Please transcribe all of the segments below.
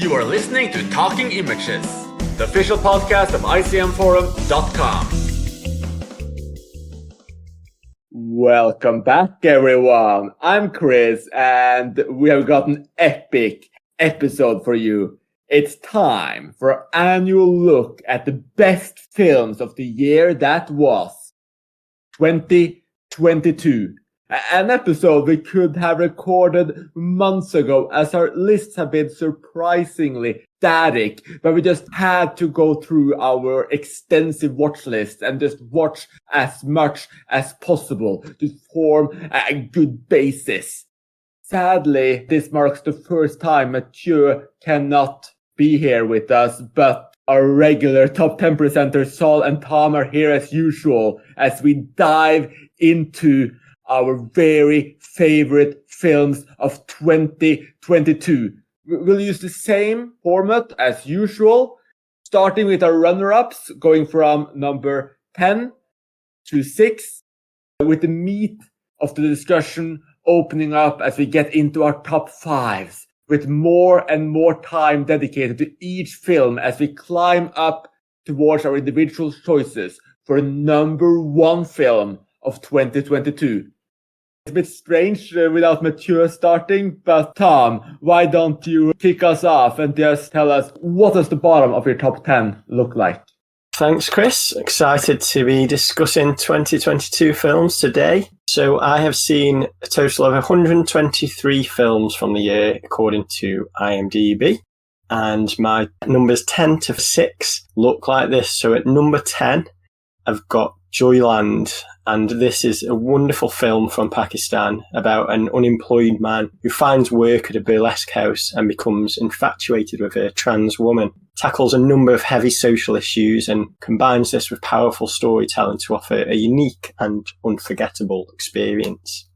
You are listening to Talking Images, the official podcast of icmforum.com. Welcome back, everyone. I'm Chris, and we have got an epic episode for you. It's time for an annual look at the best films of the year that was 2022. An episode we could have recorded months ago, as our lists have been surprisingly static, but we just had to go through our extensive watch list and just watch as much as possible to form a good basis. Sadly, this marks the first time Mathieu cannot be here with us, but our regular top 10 presenters Saul and Tom are here as usual as we dive into our very favorite films of 2022. We'll use the same format as usual, starting with our runner-ups, going from number 10 to 6, with the meat of the discussion opening up as we get into our top 5s, with more and more time dedicated to each film as we climb up towards our individual choices for number 1 film of 2022. It's a bit strange without Mathieu starting, but Tom, why don't you kick us off and just tell us what does the bottom of your top 10 look like? Thanks, Chris. Excited to be discussing 2022 films today. So I have seen a total of 123 films from the year according to IMDb. And my numbers 10 to 6 look like this. So at number 10, I've got Joyland, and this is a wonderful film from Pakistan about an unemployed man who finds work at a burlesque house and becomes infatuated with a trans woman. Tackles a number of heavy social issues and combines this with powerful storytelling to offer a unique and unforgettable experience.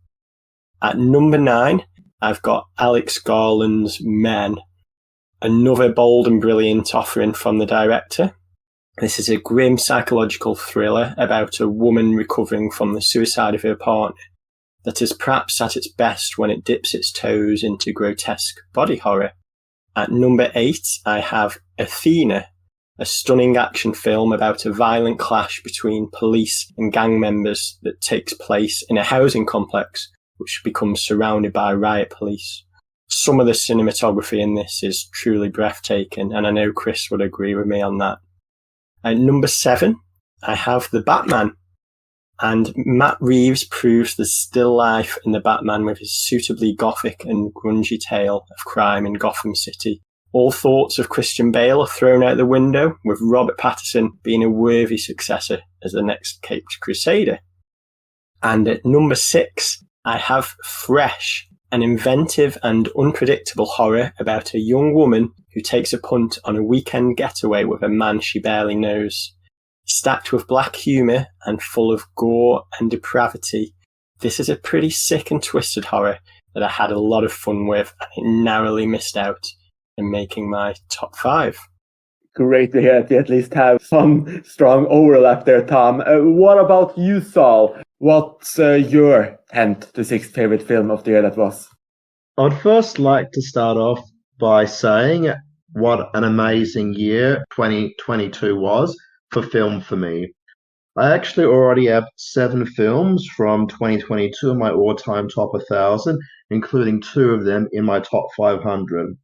At number 9, I've got Alex Garland's Men, another bold and brilliant offering from the director. This is a grim psychological thriller about a woman recovering from the suicide of her partner that is perhaps at its best when it dips its toes into grotesque body horror. At number 8, I have Athena, a stunning action film about a violent clash between police and gang members that takes place in a housing complex which becomes surrounded by riot police. Some of the cinematography in this is truly breathtaking, and I know Chris would agree with me on that. At number 7, I have The Batman, and Matt Reeves proves there's still life in The Batman with his suitably gothic and grungy tale of crime in Gotham City. All thoughts of Christian Bale are thrown out the window, with Robert Pattinson being a worthy successor as the next Caped Crusader. And at number 6, I have Fresh, an inventive and unpredictable horror about a young woman who takes a punt on a weekend getaway with a man she barely knows. Stacked with black humour and full of gore and depravity, this is a pretty sick and twisted horror that I had a lot of fun with, and it narrowly missed out in making my top 5. Great to hear that you at least have some strong overlap there, Tom. What about you, Saul? What's your 10th to 6th favorite film of the year that was? I'd first like to start off by saying what an amazing year 2022 was for film for me. I actually already have 7 films from 2022 in my all-time top 1,000, including 2 of them in my top 500.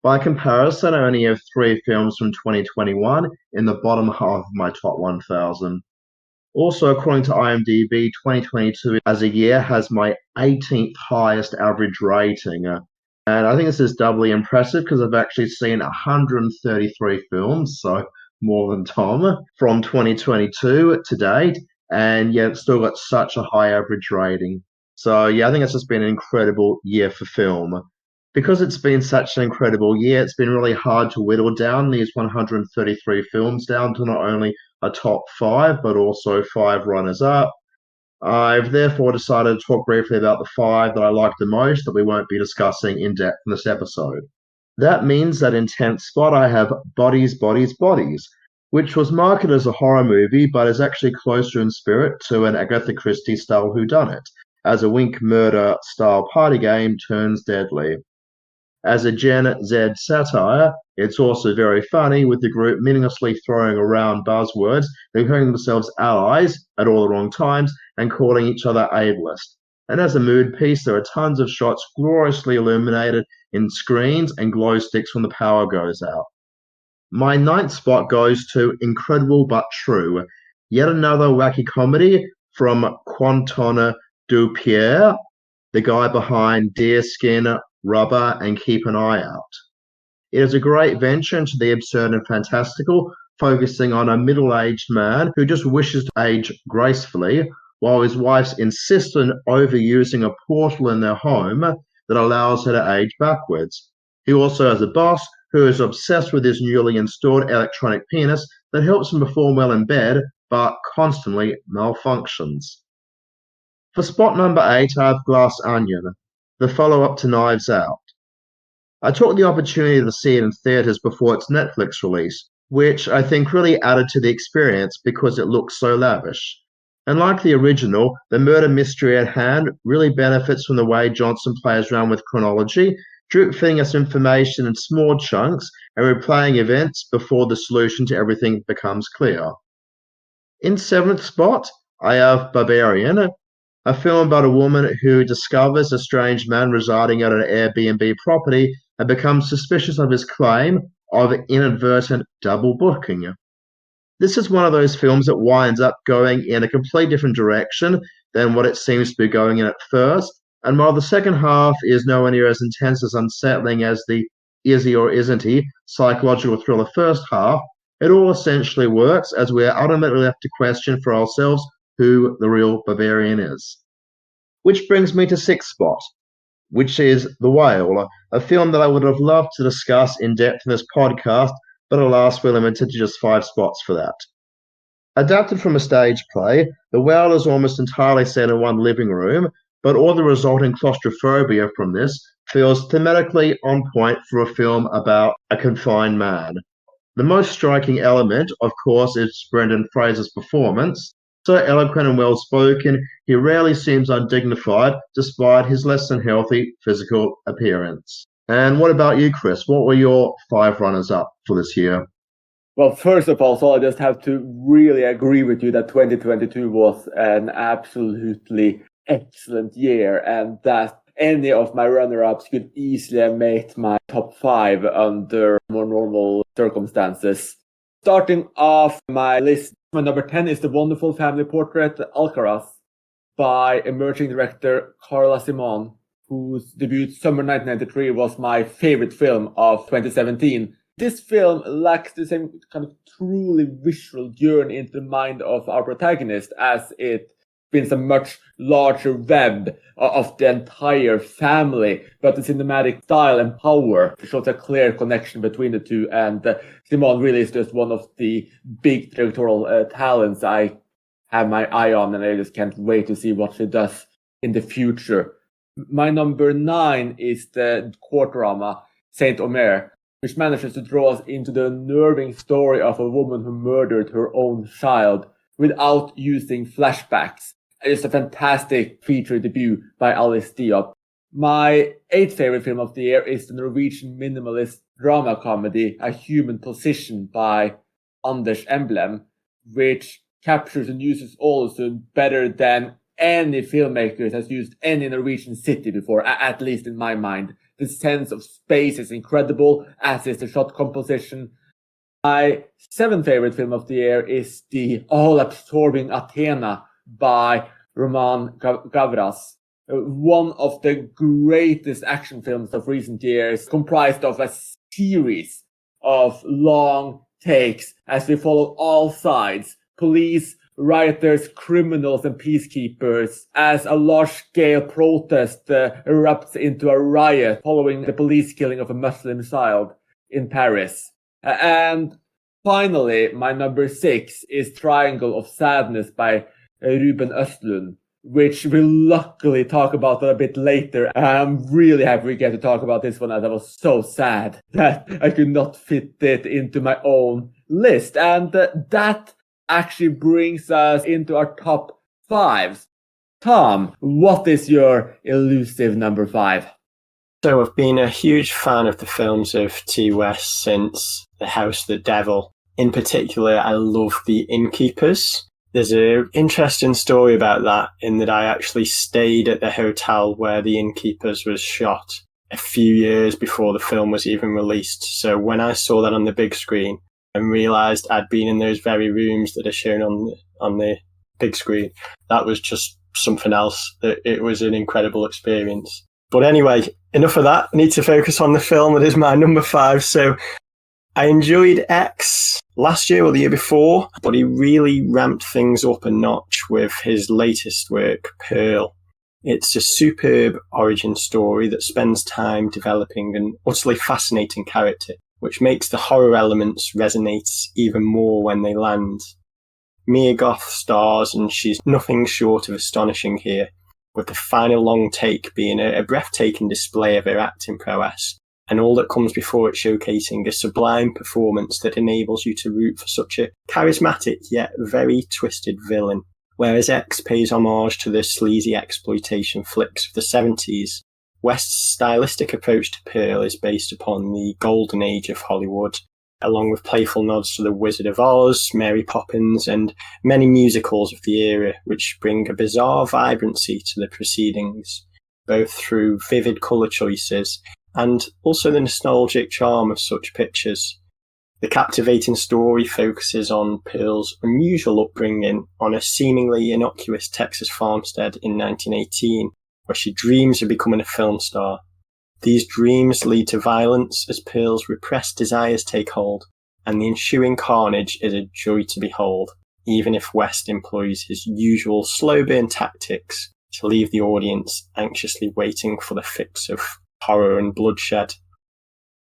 By comparison, I only have 3 films from 2021 in the bottom half of my top 1,000. Also, according to IMDb, 2022 as a year has my 18th highest average rating. And I think this is doubly impressive because I've actually seen 133 films, so more than Tom, from 2022 to date, and yet it's still got such a high average rating. So yeah, I think it's just been an incredible year for film. Because it's been such an incredible year, it's been really hard to whittle down these 133 films down to not only a top 5, but also 5 runners-up. I've therefore decided to talk briefly about the 5 that I like the most that we won't be discussing in depth in this episode. That means that in 10th spot I have Bodies, Bodies, Bodies, which was marketed as a horror movie but is actually closer in spirit to an Agatha Christie style whodunit, as a wink murder style party game turns deadly. As a Gen Z satire, it's also very funny, with the group meaninglessly throwing around buzzwords, declaring themselves allies at all the wrong times, and calling each other ableist. And as a mood piece, there are tons of shots gloriously illuminated in screens and glow sticks when the power goes out. My ninth spot goes to Incredible But True, yet another wacky comedy from Quentin Dupieux, the guy behind Deerskin, Rubber, and Keep an Eye Out. It is a great venture into the absurd and fantastical, focusing on a middle-aged man who just wishes to age gracefully, while his wife's insists on overusing a portal in their home that allows her to age backwards. He also has a boss who is obsessed with his newly installed electronic penis that helps him perform well in bed, but constantly malfunctions. For spot number 8, I have Glass Onion, the follow-up to Knives Out. I took the opportunity to see it in theaters before its Netflix release, which I think really added to the experience because it looks so lavish. And like the original, the murder mystery at hand really benefits from the way Johnson plays around with chronology, drip-feeding us information in small chunks and replaying events before the solution to everything becomes clear. In 7th spot, I have Barbarian, a film about a woman who discovers a strange man residing at an Airbnb property and becomes suspicious of his claim of inadvertent double booking. This is one of those films that winds up going in a completely different direction than what it seems to be going in at first, and while the second half is nowhere near as intense as unsettling as the is he or isn't he psychological thriller first half, it all essentially works as we are ultimately left to question for ourselves who the real Barbarian is. Which brings me to 6th spot, which is The Whale, a film that I would have loved to discuss in depth in this podcast, but alas, we're limited to just 5 spots for that. Adapted from a stage play, The Whale is almost entirely set in one living room, but all the resulting claustrophobia from this feels thematically on point for a film about a confined man. The most striking element, of course, is Brendan Fraser's performance. So eloquent and well-spoken, he rarely seems undignified despite his less than healthy physical appearance. And what about you, Chris? What were your 5 runners-up for this year? Well, first of all, so I just have to really agree with you that 2022 was an absolutely excellent year, and that any of my runner-ups could easily have made my top 5 under more normal circumstances. Starting off my list, my number 10 is the wonderful family portrait Alcaraz by emerging director Carla Simon, whose debut Summer 1993 was my favorite film of 2017. This film lacks the same kind of truly visual journey into the mind of our protagonist as it spins a much larger web of the entire family, but the cinematic style and power shows a clear connection between the two, and Simone really is just one of the big directorial talents I have my eye on, and I just can't wait to see what she does in the future. My number 9 is the court drama Saint Omer, which manages to draw us into the unnerving story of a woman who murdered her own child without using flashbacks. It's a fantastic feature debut by Alice Diop. My 8th favorite film of the year is the Norwegian minimalist drama comedy A Human Position by Anders Emblem, which captures and uses Ålesund better than any filmmaker has used any Norwegian city before, at least in my mind. The sense of space is incredible, as is the shot composition. My 7th favorite film of the year is the all-absorbing Athena by Roman Gavras, one of the greatest action films of recent years, comprised of a series of long takes as we follow all sides, police, rioters, criminals, and peacekeepers, as a large-scale protest erupts into a riot following the police killing of a Muslim child in Paris. And finally, my number 6 is Triangle of Sadness by Ruben Östlund, which we'll luckily talk about a bit later. I'm really happy we get to talk about this one, as I was so sad that I could not fit it into my own list. And that actually brings us into our top 5s. Tom, what is your elusive number 5? So I've been a huge fan of the films of T. West since The House of the Devil. In particular, I love The Innkeepers. There's an interesting story about that in that I actually stayed at the hotel where The Innkeepers was shot a few years before the film was even released. So when I saw that on the big screen and realised I'd been in those very rooms that are shown on the big screen, that was just something else. It was an incredible experience. But anyway, enough of that. I need to focus on the film. It is my number 5. So I enjoyed X last year or the year before, but he really ramped things up a notch with his latest work, Pearl. It's a superb origin story that spends time developing an utterly fascinating character, which makes the horror elements resonate even more when they land. Mia Goth stars, and she's nothing short of astonishing here, with the final long take being a breathtaking display of her acting prowess, and all that comes before it showcasing a sublime performance that enables you to root for such a charismatic yet very twisted villain. Whereas X pays homage to the sleazy exploitation flicks of the 70s, West's stylistic approach to Pearl is based upon the golden age of Hollywood, along with playful nods to The Wizard of Oz, Mary Poppins, and many musicals of the era, which bring a bizarre vibrancy to the proceedings, both through vivid colour choices and also the nostalgic charm of such pictures. The captivating story focuses on Pearl's unusual upbringing on a seemingly innocuous Texas farmstead in 1918, where she dreams of becoming a film star. These dreams lead to violence as Pearl's repressed desires take hold, and the ensuing carnage is a joy to behold, even if West employs his usual slow burn tactics to leave the audience anxiously waiting for the fix of horror and bloodshed.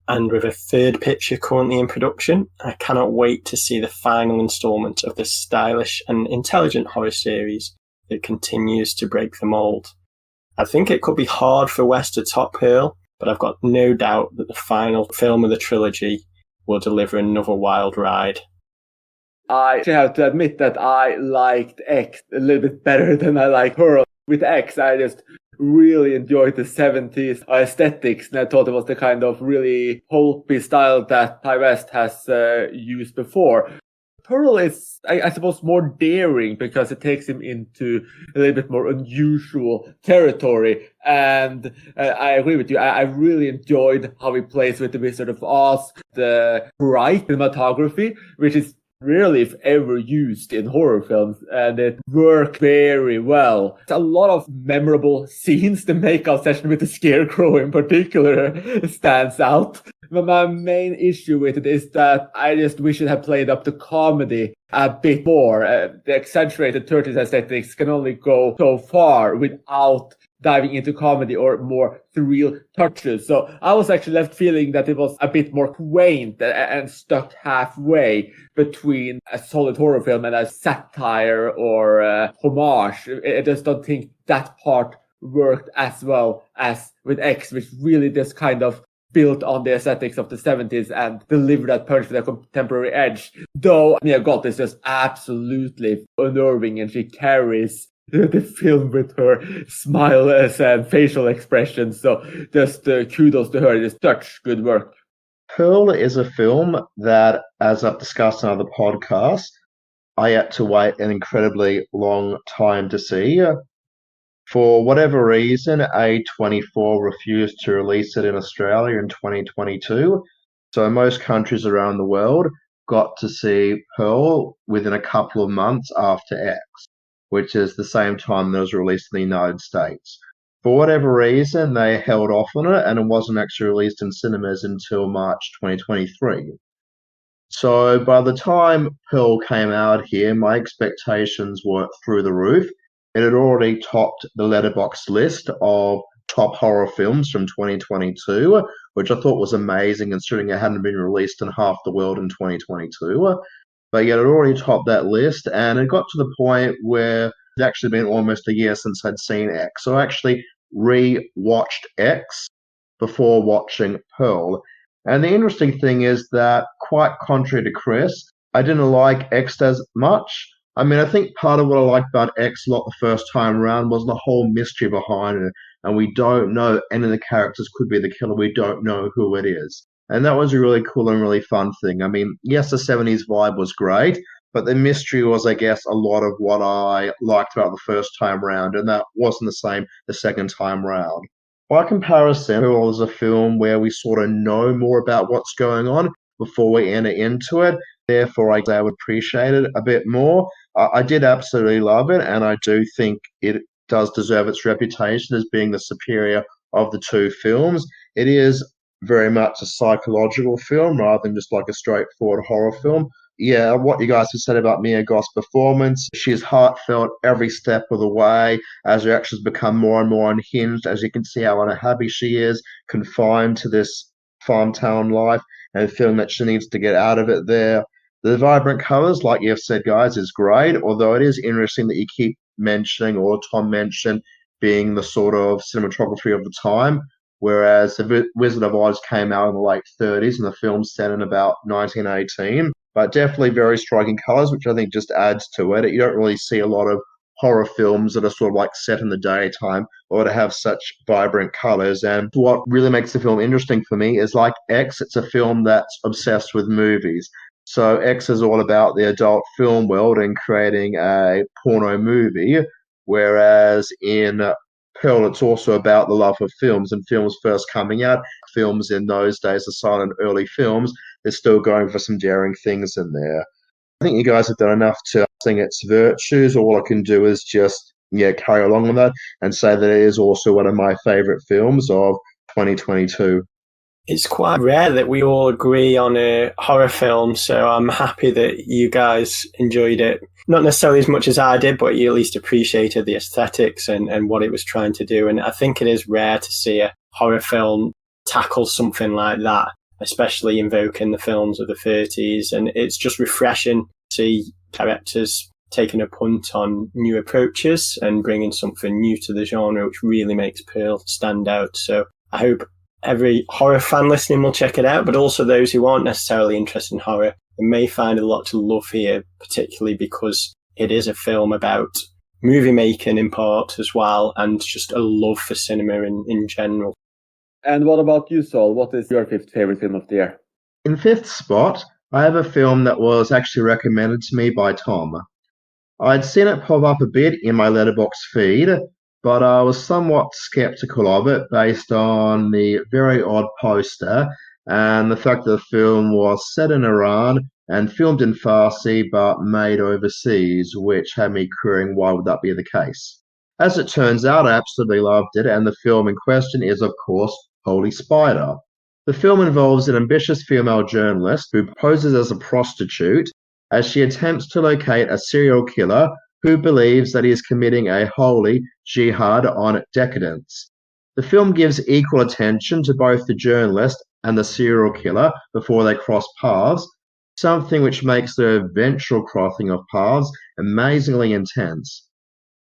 And with a third picture currently in production, I cannot wait to see the final instalment of this stylish and intelligent horror series that continues to break the mould. I think it could be hard for West to top Pearl, but I've got no doubt that the final film of the trilogy will deliver another wild ride. I actually have to admit that I liked X a little bit better than I like Pearl. With X, I just really enjoyed the 70s aesthetics, and I thought it was the kind of really pulpy style that Ty West has used before. Pearl is, I suppose, more daring because it takes him into a little bit more unusual territory. And I agree with you. I really enjoyed how he plays with the Wizard of Oz, the bright cinematography, which is rarely, if ever, used in horror films, and it worked very well. A lot of memorable scenes. The makeout session with the Scarecrow in particular stands out. But my main issue with it is that I just wish it had played up the comedy a bit more. The exaggerated 30s aesthetics can only go so far without diving into comedy or more surreal touches. So I was actually left feeling that it was a bit more quaint and stuck halfway between a solid horror film and a satire or a homage. I just don't think that part worked as well as with X, which really just kind of built on the aesthetics of the 70s and delivered that punch with a contemporary edge. Though Mia Goth is just absolutely unnerving, and she carries the film with her smiles and facial expressions. So just kudos to her. It is such good work. Pearl is a film that, as I've discussed in other podcasts, I had to wait an incredibly long time to see. For whatever reason, A24 refused to release it in Australia in 2022. So most countries around the world got to see Pearl within a couple of months after X, which is the same time that it was released in the United States. For whatever reason, they held off on it, and it wasn't actually released in cinemas until March 2023. So by the time Pearl came out here, my expectations were through the roof. It had already topped the Letterboxd list of top horror films from 2022, which I thought was amazing considering it hadn't been released in half the world in 2022. But yet it already topped that list, and it got to the point where it's actually been almost a year since I'd seen X. So I actually re-watched X before watching Pearl. And the interesting thing is that, quite contrary to Chris, I didn't like X as much. I mean, I think part of what I liked about X a lot the first time around was the whole mystery behind it. and we don't know any of the characters could be the killer. We don't know who it is. And that was a really cool and really fun thing. I mean, yes, the 70s vibe was great, but the mystery was, I guess, a lot of what I liked about the first time round, and that wasn't the same the second time round. By comparison, it was a film where we sort of know more about what's going on before we enter into it. Therefore, I would appreciate it a bit more. I did absolutely love it, and I do think it does deserve its reputation as being the superior of the two films. It is very much a psychological film rather than just like a straightforward horror film. Yeah, what you guys have said about Mia Goth's performance, she's heartfelt every step of the way as her actions become more and more unhinged, as you can see how unhappy she is, confined to this farm town life, and feeling that she needs to get out of it there. The vibrant colours, like you've said, guys, is great, although it is interesting that you keep mentioning, or Tom mentioned, being the sort of cinematography of the time, whereas The Wizard of Oz came out in the late 30s and the film's set in about 1918. But definitely very striking colours, which I think just adds to it. You don't really see a lot of horror films that are sort of like set in the daytime or to have such vibrant colours. And what really makes the film interesting for me is, like X, it's a film that's obsessed with movies. So X is all about the adult film world and creating a porno movie, whereas in Pearl, it's also about the love of films and films first coming out. Films in those days, the silent early films, they're still going for some daring things in there. I think you guys have done enough to sing its virtues. All I can do is just carry along with that and say that it is also one of my favourite films of 2022. It's quite rare that we all agree on a horror film, so I'm happy that you guys enjoyed it. Not necessarily as much as I did, but you at least appreciated the aesthetics and what it was trying to do. And I think it is rare to see a horror film tackle something like that, especially invoking the films of the 30s. And it's just refreshing to see directors taking a punt on new approaches and bringing something new to the genre, which really makes Pearl stand out. So I hope every horror fan listening will check it out, but also those who aren't necessarily interested in horror may find a lot to love here, particularly because it is a film about movie making in part as well, and just a love for cinema in general. And what about you, Saul? What is your fifth favorite film of the year? In fifth spot, I have a film that was actually recommended to me by Tom. I'd seen it pop up a bit in my Letterboxd feed, but I was somewhat skeptical of it based on the very odd poster and the fact that the film was set in Iran and filmed in Farsi but made overseas, which had me querying why would that be the case. As it turns out, I absolutely loved it, and the film in question is, of course, Holy Spider. The film involves an ambitious female journalist who poses as a prostitute as she attempts to locate a serial killer who believes that he is committing a holy jihad on decadence. The film gives equal attention to both the journalist and the serial killer before they cross paths, something which makes the eventual crossing of paths amazingly intense.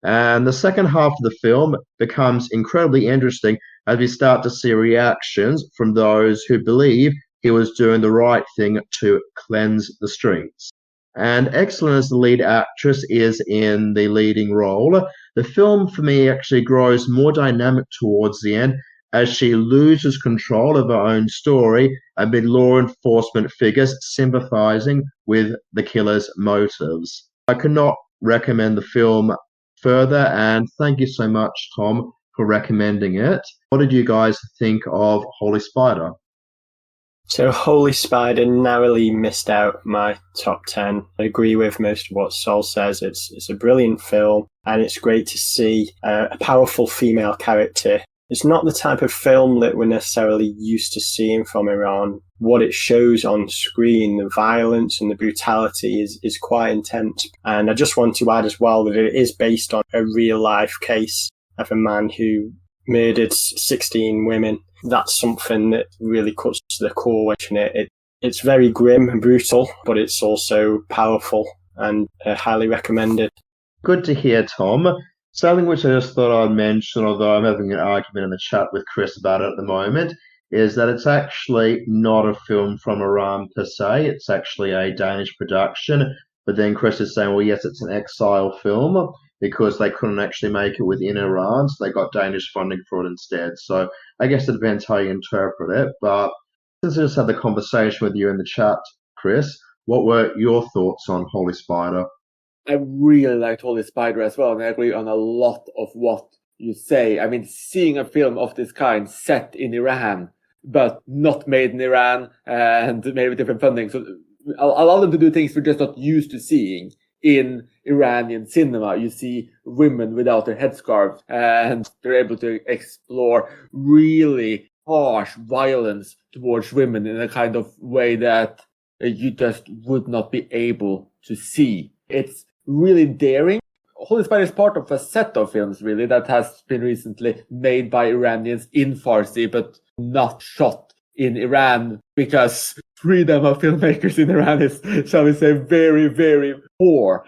And the second half of the film becomes incredibly interesting as we start to see reactions from those who believe he was doing the right thing to cleanse the streets. And excellent as the lead actress is in the leading role, the film for me actually grows more dynamic towards the end as she loses control of her own story amid law enforcement figures sympathizing with the killer's motives. I cannot recommend the film further, and thank you so much, Tom, for recommending it. What did you guys think of Holy Spider? So Holy Spider narrowly missed out my top 10. I agree with most of what Sol says. It's a brilliant film, and it's great to see a powerful female character. It's not the type of film that we're necessarily used to seeing from Iran. What it shows on screen, the violence and the brutality is quite intense. And I just want to add as well that it is based on a real life case of a man who murdered 16 women. That's something that really cuts to the core, isn't it? It's very grim and brutal, but it's also powerful and highly recommended. Good to hear, Tom. Something which I just thought I'd mention, although I'm having an argument in the chat with Chris about it at the moment, is that it's actually not a film from Iran per se. It's actually a Danish production. But then Chris is saying, well, yes, it's an exile film. because they couldn't actually make it within Iran, so they got Danish funding for it instead. So I guess it depends how you interpret it. But since I just had the conversation with you in the chat, Chris, what were your thoughts on Holy Spider? I really liked Holy Spider as well, and I agree on a lot of what you say. I mean, seeing a film of this kind set in Iran, but not made in Iran and made with different funding, so allow them to do things we're just not used to seeing in Iranian cinema. You see women without their headscarves, and they're able to explore really harsh violence towards women in a kind of way that you just would not be able to see. It's really daring. Holy Spider is part of a set of films, really, that has been recently made by Iranians in Farsi, but not shot in Iran, because freedom of filmmakers in Iran is, shall we say, very, very poor.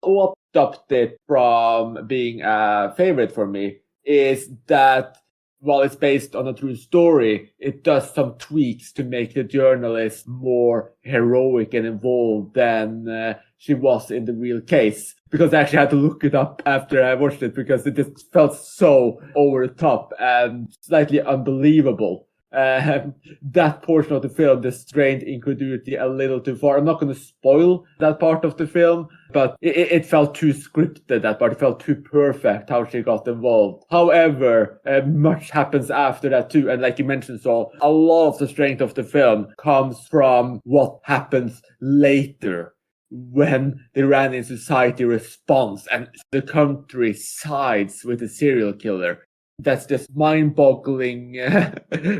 What stopped it from being a favorite for me is that while it's based on a true story, it does some tweaks to make the journalist more heroic and involved than she was in the real case. Because I actually had to look it up after I watched it, because it just felt so over the top and slightly unbelievable. That portion of the film just strained incredulity a little too far. I'm not going to spoil that part of the film, but it felt too scripted, that part. It felt too perfect how she got involved. However, much happens after that too. And like you mentioned, Saul, a lot of the strength of the film comes from what happens later, when the Iranian society responds and the country sides with the serial killer. That's just mind-boggling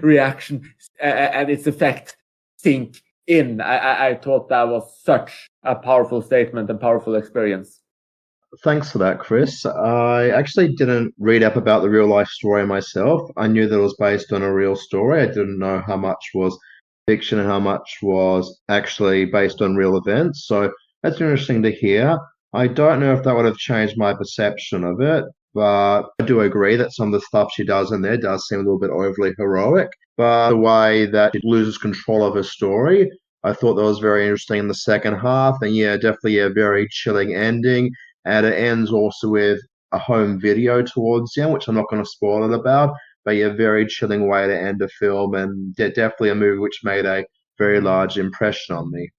reaction, and its effect sink in. I thought that was such a powerful statement and powerful experience. Thanks for that, Chris. I actually didn't read up about the real life story myself. I knew that it was based on a real story. I didn't know how much was fiction and how much was actually based on real events. So that's interesting to hear. I don't know if that would have changed my perception of it, but I do agree that some of the stuff she does in there does seem a little bit overly heroic. But the way that she loses control of her story, I thought that was very interesting in the second half. And yeah, definitely a very chilling ending. And it ends also with a home video towards the end, which I'm not going to spoil it about. But yeah, very chilling way to end a film, and definitely a movie which made a very large impression on me.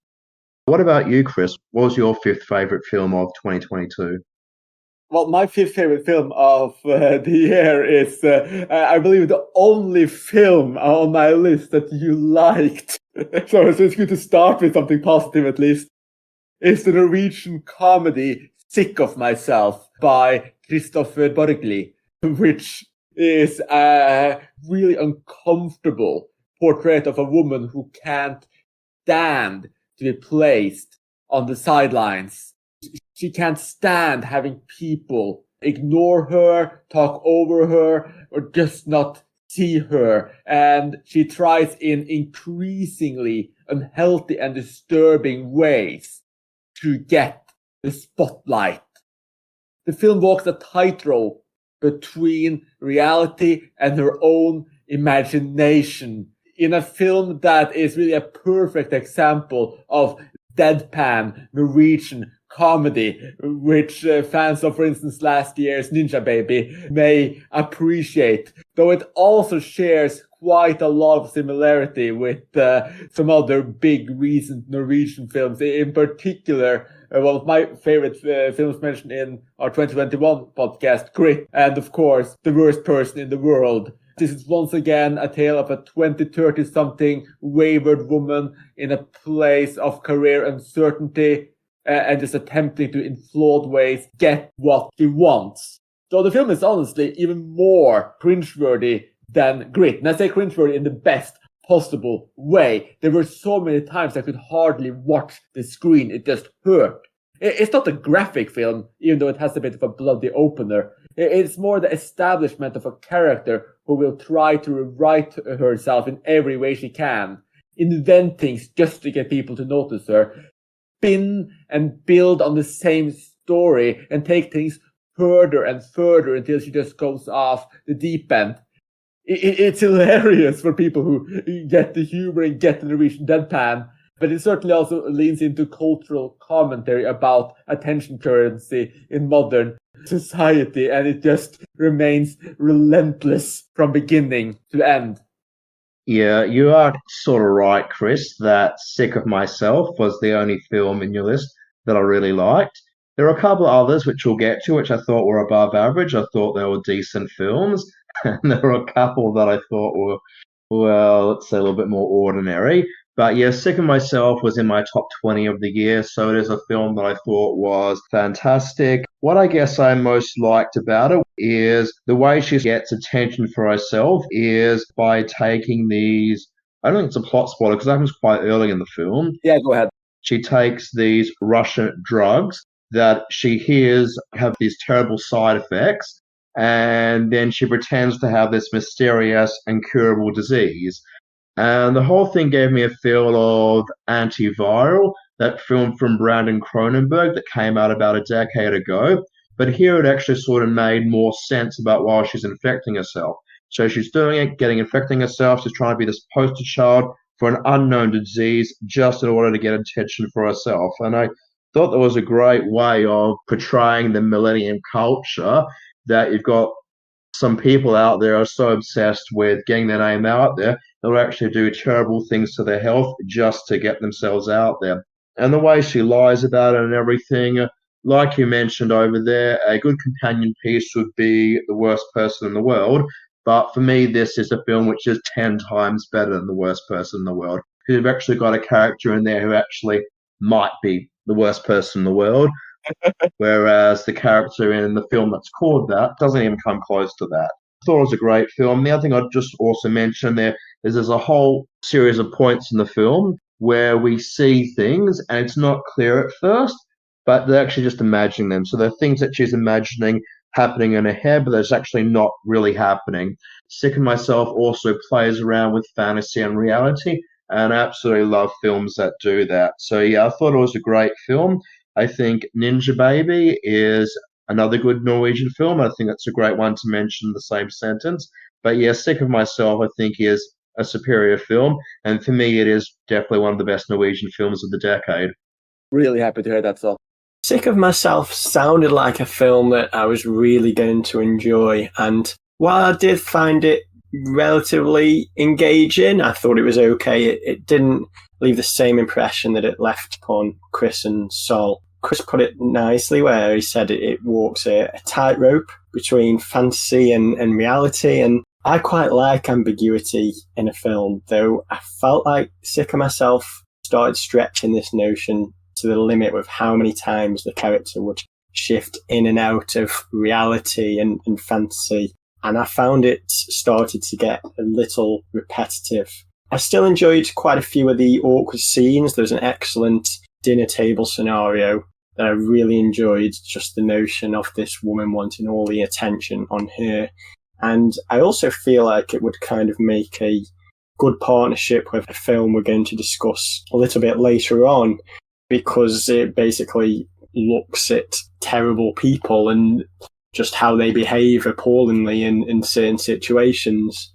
What about you, Chris? What was your fifth favorite film of 2022? Well, my fifth favorite film of the year is, I believe, the only film on my list that you liked. So it's good to start with something positive, at least. It's the Norwegian comedy Sick of Myself by Kristoffer Borgli, which is a really uncomfortable portrait of a woman who can't stand to be placed on the sidelines. She can't stand having people ignore her, talk over her, or just not see her. And she tries in increasingly unhealthy and disturbing ways to get the spotlight. The film walks a tightrope between reality and her own imagination, in a film that is really a perfect example of deadpan Norwegian comedy, which fans of, for instance, last year's Ninja Baby may appreciate, though it also shares quite a lot of similarity with some other big recent Norwegian films. In particular, one of my favorite films mentioned in our 2021 podcast, Grit, and of course, The Worst Person in the World. This is once again a tale of a 20-30-something wayward woman in a place of career uncertainty, and just attempting to, in flawed ways, get what she wants. So the film is honestly even more cringeworthy than Grit. And I say cringeworthy in the best possible way. There were so many times I could hardly watch the screen. It just hurt. It's not a graphic film, even though it has a bit of a bloody opener. It's more the establishment of a character who will try to rewrite herself in every way she can, invent things just to get people to notice her, spin and build on the same story and take things further and further until she just goes off the deep end. It's hilarious for people who get the humor and get the Norwegian deadpan. But it certainly also leans into cultural commentary about attention currency in modern society, and it just remains relentless from beginning to end. Yeah, you are sort of right, Chris, that Sick of Myself was the only film in your list that I really liked. There are a couple of others which we'll get to, which I thought were above average. I thought they were decent films. And there were a couple that I thought were, well, let's say a little bit more ordinary. But yeah, Sick of Myself was in my top 20 of the year, so it is a film that I thought was fantastic. What I guess I most liked about it is the way she gets attention for herself is by taking these. I don't think it's a plot spoiler because that happens quite early in the film. Yeah, go ahead. She takes these Russian drugs that she hears have these terrible side effects, and then she pretends to have this mysterious and curable disease. And the whole thing gave me a feel of Antiviral, that film from Brandon Cronenberg that came out about a decade ago. But here it actually sort of made more sense about why she's infecting herself. So she's doing it, infecting herself. She's trying to be this poster child for an unknown disease just in order to get attention for herself. And I thought that was a great way of portraying the millennium culture, that you've got some people out there are so obsessed with getting their name out there, they'll actually do terrible things to their health just to get themselves out there. And the way she lies about it and everything, like you mentioned over there, a good companion piece would be The Worst Person in the World. But for me, this is a film which is 10 times better than The Worst Person in the World. Because you've actually got a character in there who actually might be the worst person in the world. Whereas the character in the film that's called that doesn't even come close to that. I thought it was a great film. The other thing I'd just also mention there is there's a whole series of points in the film where we see things and it's not clear at first, but they're actually just imagining them. So there are things that she's imagining happening in her head, but that's actually not really happening. Sick of Myself also plays around with fantasy and reality, and I absolutely love films that do that. So yeah, I thought it was a great film. I think Ninja Baby is another good Norwegian film. I think that's a great one to mention in the same sentence. But yeah, Sick of Myself, I think, is a superior film. And for me, it is definitely one of the best Norwegian films of the decade. Really happy to hear that, so. Sick of Myself sounded like a film that I was really going to enjoy. And while I did find it relatively engaging, I thought it was okay. It didn't leave the same impression that it left upon Chris and Sol. Chris put it nicely where he said it walks a tightrope between fantasy and reality, and I quite like ambiguity in a film, though I felt like Sick of Myself started stretching this notion to the limit with how many times the character would shift in and out of reality and fantasy, and I found it started to get a little repetitive. I still enjoyed quite a few of the awkward scenes. There's an excellent dinner table scenario that I really enjoyed, just the notion of this woman wanting all the attention on her. And I also feel like it would kind of make a good partnership with a film we're going to discuss a little bit later on, because it basically looks at terrible people and just how they behave appallingly in certain situations.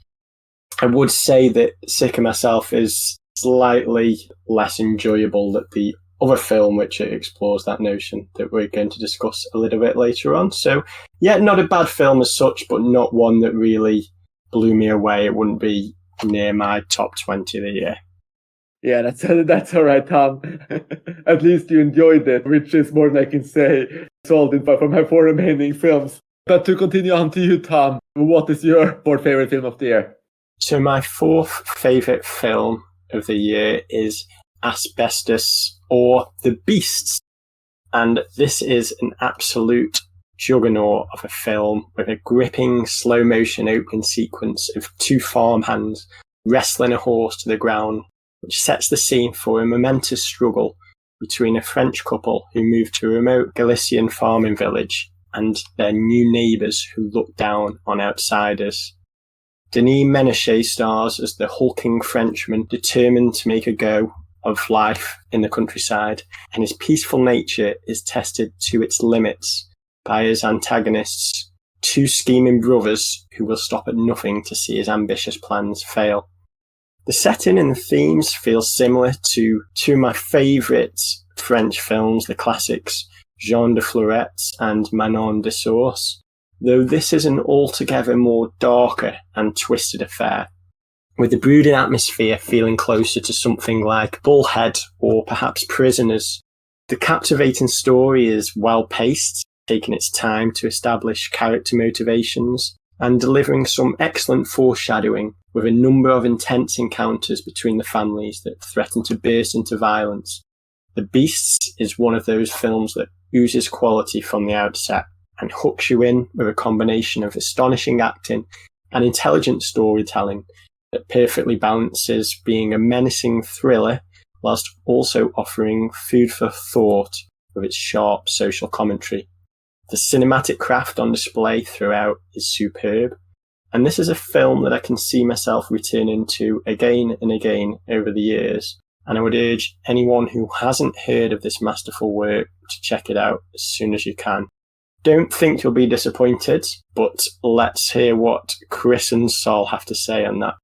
I would say that Sick of Myself is slightly less enjoyable than the other film which explores that notion that we're going to discuss a little bit later on. So yeah, not a bad film as such, but not one that really blew me away. It wouldn't be near my top 20 of the year. Yeah, that's all right, Tom. At least you enjoyed it, which is more than I can say. Sold it for my 4 remaining films. But to continue on to you, Tom, what is your 4th favorite film of the year? So my 4th favourite film of the year is Asbestos or The Beasts. And this is an absolute juggernaut of a film with a gripping slow motion opening sequence of 2 farmhands wrestling a horse to the ground, which sets the scene for a momentous struggle between a French couple who moved to a remote Galician farming village and their new neighbours who look down on outsiders. Denis Ménochet stars as the hulking Frenchman determined to make a go of life in the countryside, and his peaceful nature is tested to its limits by his antagonists, 2 scheming brothers who will stop at nothing to see his ambitious plans fail. The setting and the themes feel similar to two of my favourite French films, the classics Jean de Florette and Manon de Sauce, though this is an altogether more darker and twisted affair, with the brooding atmosphere feeling closer to something like Bullhead or perhaps Prisoners. The captivating story is well-paced, taking its time to establish character motivations, and delivering some excellent foreshadowing with a number of intense encounters between the families that threaten to burst into violence. The Beasts is one of those films that oozes quality from the outset and hooks you in with a combination of astonishing acting and intelligent storytelling that perfectly balances being a menacing thriller whilst also offering food for thought with its sharp social commentary. The cinematic craft on display throughout is superb, and this is a film that I can see myself returning to again and again over the years, and I would urge anyone who hasn't heard of this masterful work to check it out as soon as you can. Don't think you'll be disappointed, but let's hear what Chris and Sol have to say on that.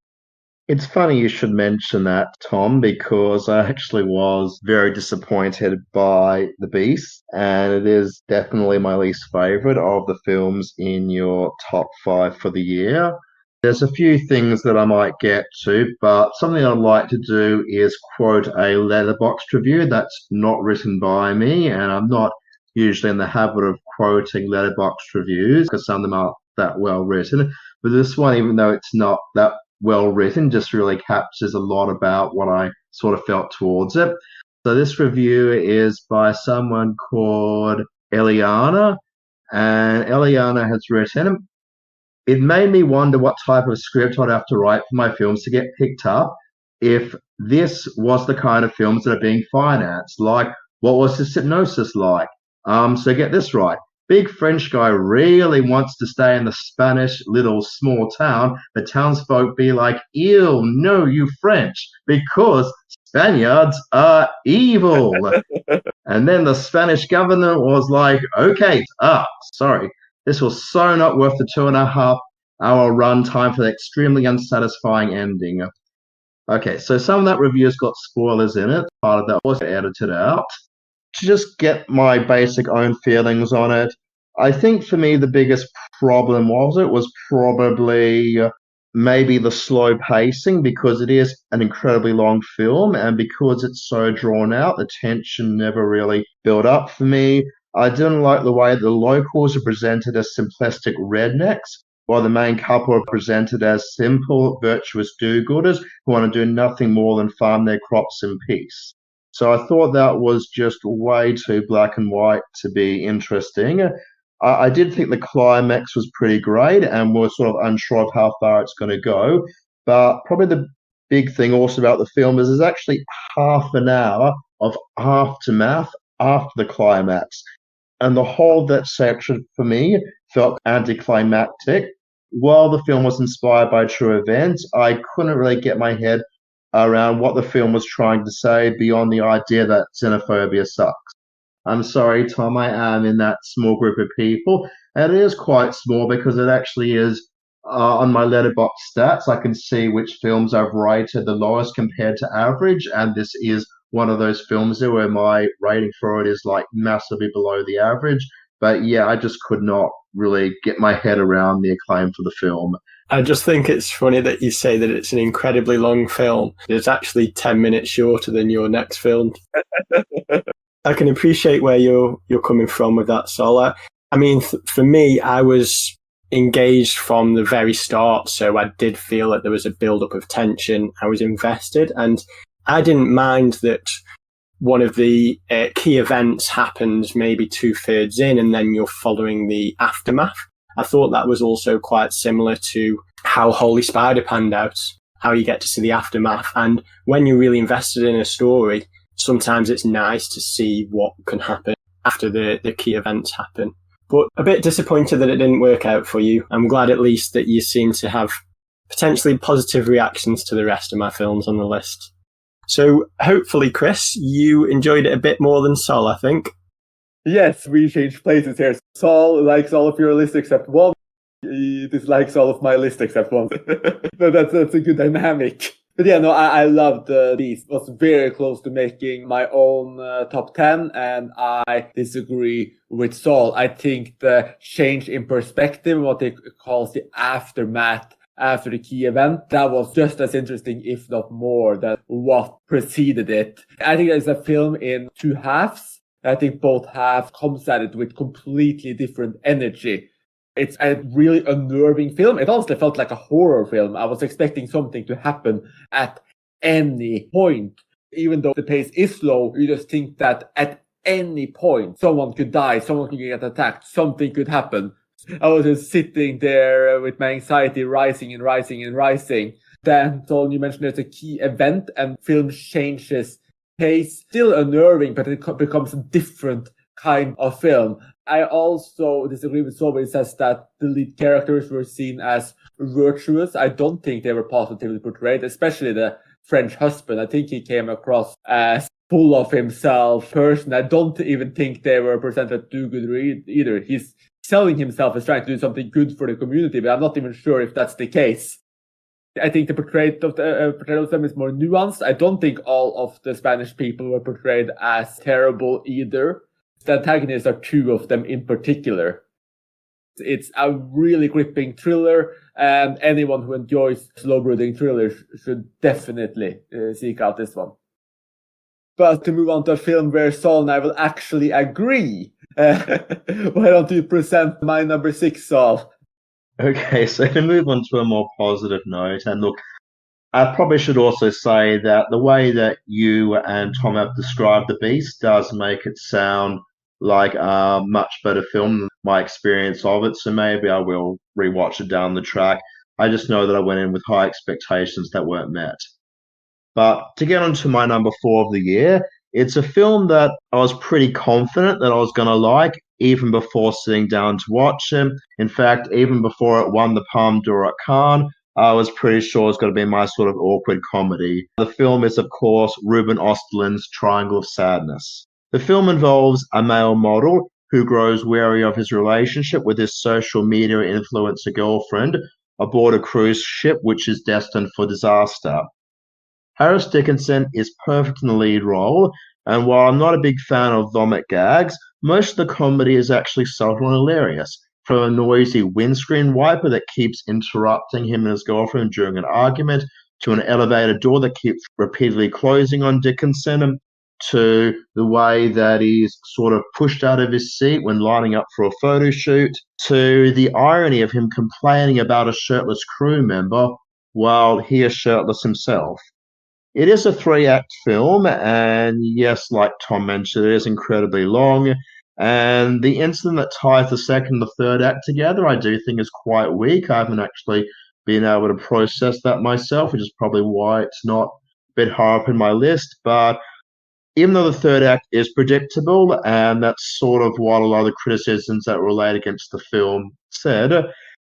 It's funny you should mention that, Tom, because I actually was very disappointed by The Beast, and it is definitely my least favourite of the films in your top 5 for the year. There's a few things that I might get to, but something I'd like to do is quote a Letterboxd review that's not written by me, and I'm not usually in the habit of quoting Letterboxd reviews because some of them aren't that well written. But this one, even though it's not that well written, just really captures a lot about what I sort of felt towards it. So this review is by someone called Eliana, and Eliana has written, "It made me wonder what type of script I'd have to write for my films to get picked up if this was the kind of films that are being financed. Like, what was the hypnosis like? So get this right. Big French guy really wants to stay in the Spanish little small town. The townsfolk be like, ew, no, you French, because Spaniards are evil." And then the Spanish governor was like, okay, sorry. This was so not worth the 2.5-hour run time for the extremely unsatisfying ending. Okay, so some of that review's got spoilers in it. Part of that was edited out. To just get my basic own feelings on it, I think for me the biggest problem was probably maybe the slow pacing, because it is an incredibly long film, and because it's so drawn out, the tension never really built up for me. I didn't like the way the locals are presented as simplistic rednecks, while the main couple are presented as simple, virtuous do-gooders who want to do nothing more than farm their crops in peace. So I thought that was just way too black and white to be interesting. I did think the climax was pretty great, and we're sort of unsure of how far it's going to go. But probably the big thing also about the film is there's actually half an hour of aftermath after the climax. And the whole of that section, for me, felt anticlimactic. While the film was inspired by true events, I couldn't really get my head around what the film was trying to say beyond the idea that xenophobia sucks. I'm sorry, Tom, I am in that small group of people, and it is quite small because it actually is on my Letterboxd stats. I can see which films I've rated the lowest compared to average, and this is one of those films there where my rating for it is like massively below the average. But yeah, I just could not really get my head around the acclaim for the film. I just think it's funny that you say that it's an incredibly long film. It's actually 10 minutes shorter than your next film. I can appreciate where you're coming from with that, Sol. I mean, for me, I was engaged from the very start, so I did feel that there was a build-up of tension. I was invested, and I didn't mind that one of the key events happens maybe 2/3 in, and then you're following the aftermath. I thought that was also quite similar to how Holy Spider panned out, how you get to see the aftermath. And when you're really invested in a story, sometimes it's nice to see what can happen after the key events happen. But a bit disappointed that it didn't work out for you. I'm glad at least that you seem to have potentially positive reactions to the rest of my films on the list. So hopefully, Chris, you enjoyed it a bit more than Sol, I think. Yes, we changed places here. Sol likes all of your list except one. He dislikes all of my list except one. So that's a good dynamic. But yeah, no, I loved Beast. Was very close to making my own top 10, and I disagree with Saul. I think the change in perspective, what they calls the aftermath after the key event, that was just as interesting, if not more, than what preceded it. I think it's a film in two halves. I think both halves comes at it with completely different energy. It's a really unnerving film. It honestly felt like a horror film. I was expecting something to happen at any point. Even though the pace is slow, you just think that at any point, someone could die, someone could get attacked, something could happen. I was just sitting there with my anxiety rising and rising and rising. Then, so you mentioned there's a key event and film changes pace. Still unnerving, but it becomes a different kind of film. I also disagree with Saul when he says that the lead characters were seen as virtuous. I don't think they were positively portrayed, especially the French husband. I think he came across as full of himself person. I don't even think they were presented too good either. He's selling himself as trying to do something good for the community, but I'm not even sure if that's the case. I think the portrayal of them is more nuanced. I don't think all of the Spanish people were portrayed as terrible either. The antagonists are two of them in particular. It's a really gripping thriller, and anyone who enjoys slow-brooding thrillers should definitely seek out this one. But to move on to a film where Saul and I will actually agree, why don't you present my number 6, Saul? Okay, so to move on to a more positive note, and look, I probably should also say that the way that you and Tom have described The Beast does make it sound like a much better film than my experience of it, so maybe I will rewatch it down the track. I just know that I went in with high expectations that weren't met. But to get on to my number 4 of the year, it's a film that I was pretty confident that I was going to like even before sitting down to watch it. In fact, even before it won the Palme d'Or at Cannes, I was pretty sure it's going to be my sort of awkward comedy. The film is, of course, Ruben Östlund's Triangle of Sadness. The film involves a male model who grows wary of his relationship with his social media influencer girlfriend aboard a cruise ship which is destined for disaster. Harris Dickinson is perfect in the lead role, and while I'm not a big fan of vomit gags, most of the comedy is actually subtle and hilarious. From a noisy windscreen wiper that keeps interrupting him and his girlfriend during an argument, to an elevator door that keeps repeatedly closing on Dickinson, to the way that he's sort of pushed out of his seat when lining up for a photo shoot, to the irony of him complaining about a shirtless crew member while he is shirtless himself. It is a 3-act film, and yes, like Tom mentioned, it is incredibly long. And the incident that ties the second and the third act together, I do think is quite weak. I haven't actually been able to process that myself, which is probably why it's not a bit high up in my list. But even though the third act is predictable, and that's sort of what a lot of the criticisms that were laid against the film said,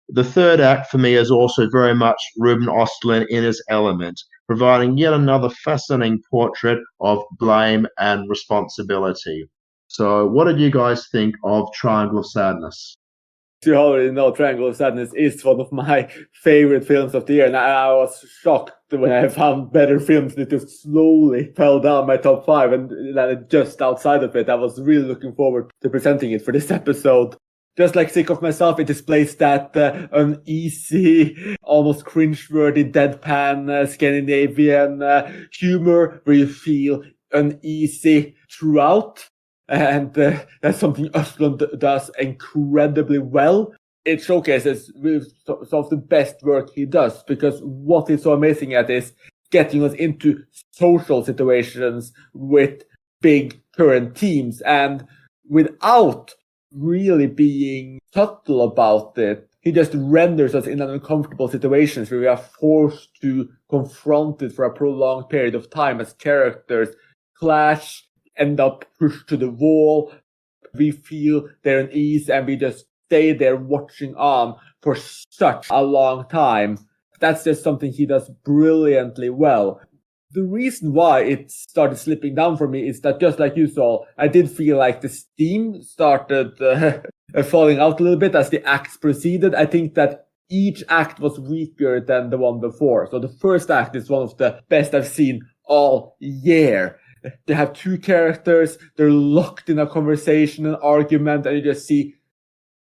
the third act for me is also very much Ruben Östlund in his element, providing yet another fascinating portrait of blame and responsibility. So what did you guys think of Triangle of Sadness? You already know Triangle of Sadness is one of my favorite films of the year, and I was shocked when I found better films that just slowly fell down my top 5, and then just outside of it. I was really looking forward to presenting it for this episode. Just like Sick of Myself, it displays that uneasy, almost cringeworthy, deadpan Scandinavian humor where you feel uneasy throughout. And that's something Östlund does incredibly well. It showcases some of the best work he does, because what he's so amazing at is getting us into social situations with big current themes, and without really being subtle about it, he just renders us in uncomfortable situations where we are forced to confront it for a prolonged period of time as characters clash, end up pushed to the wall. We feel their unease and we just stay there watching on for such a long time. That's just something he does brilliantly well. The reason why it started slipping down for me is that, just like you saw, I did feel like the steam started falling out a little bit as the acts proceeded. I think that each act was weaker than the one before. So the first act is one of the best I've seen all year. They have two characters, they're locked in a conversation, an argument, and you just see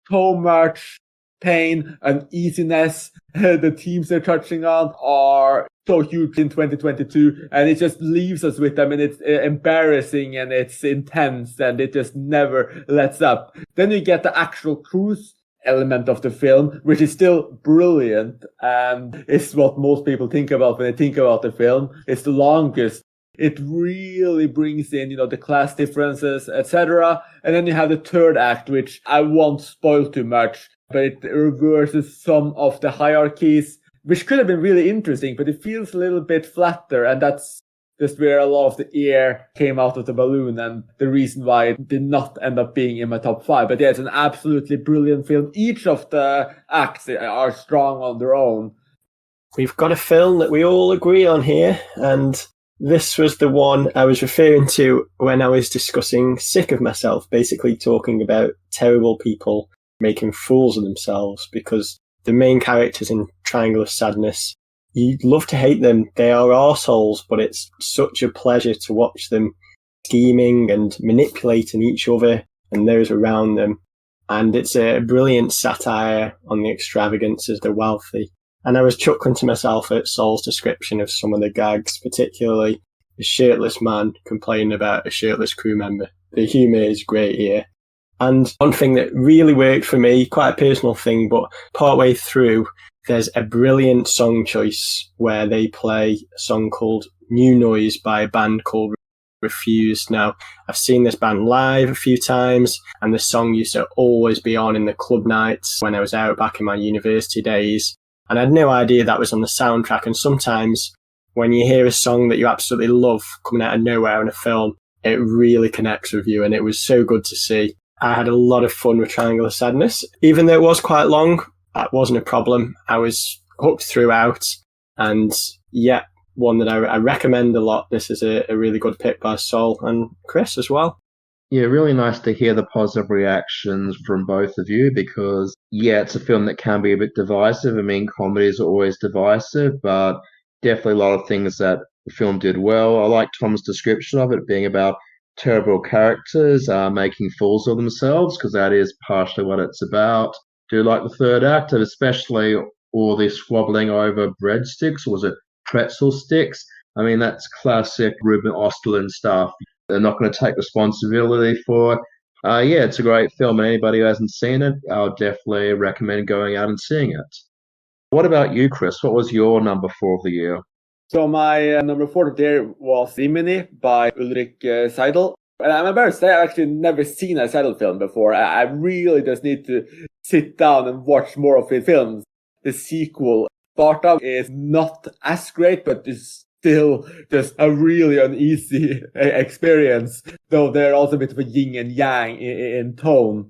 so much pain and easiness. The themes they're touching on are so huge in 2022, and it just leaves us with them, and it's embarrassing and it's intense and it just never lets up. Then you get the actual cruise element of the film, which is still brilliant and is what most people think about when they think about the film. It's the longest. It really brings in, the class differences, etc. And then you have the third act, which I won't spoil too much, but it reverses some of the hierarchies, which could have been really interesting, but it feels a little bit flatter. And that's just where a lot of the air came out of the balloon and the reason why it did not end up being in my top 5. But yeah, it's an absolutely brilliant film. Each of the acts are strong on their own. We've got a film that we all agree on here, and this was the one I was referring to when I was discussing Sick of Myself, basically talking about terrible people making fools of themselves, because the main characters in Triangle of Sadness, you'd love to hate them. They are arseholes, but it's such a pleasure to watch them scheming and manipulating each other and those around them. And it's a brilliant satire on the extravagance of the wealthy. And I was chuckling to myself at Saul's description of some of the gags, particularly a shirtless man complaining about a shirtless crew member. The humour is great here. And one thing that really worked for me, quite a personal thing, but partway through, there's a brilliant song choice where they play a song called New Noise by a band called Refused. Now, I've seen this band live a few times, and the song used to always be on in the club nights when I was out back in my university days. And I had no idea that was on the soundtrack. And sometimes when you hear a song that you absolutely love coming out of nowhere in a film, it really connects with you. And it was so good to see. I had a lot of fun with Triangle of Sadness. Even though it was quite long, that wasn't a problem. I was hooked throughout. And yeah, one that I recommend a lot. This is a really good pick by Sol and Chris as well. Yeah, really nice to hear the positive reactions from both of you because, yeah, it's a film that can be a bit divisive. I mean, comedies are always divisive, but definitely a lot of things that the film did well. I like Tom's description of it being about terrible characters making fools of themselves because that is partially what it's about. Do like the third act, especially all this squabbling over breadsticks, or was it pretzel sticks? I mean, that's classic Ruben Östlund stuff. They're not going to take responsibility for it. Yeah, it's a great film, and anybody who hasn't seen it, I'll definitely recommend going out and seeing it. What about you, Chris? What was your number 4 of the year? So my number 4 of the year was Rimini by Ulrich Seidel. And I'm embarrassed to say I've actually never seen a Seidel film before. I really just need to sit down and watch more of his films. The sequel, Sparta, is not as great, but is still just a really uneasy experience, though they're also a bit of a yin and yang in tone.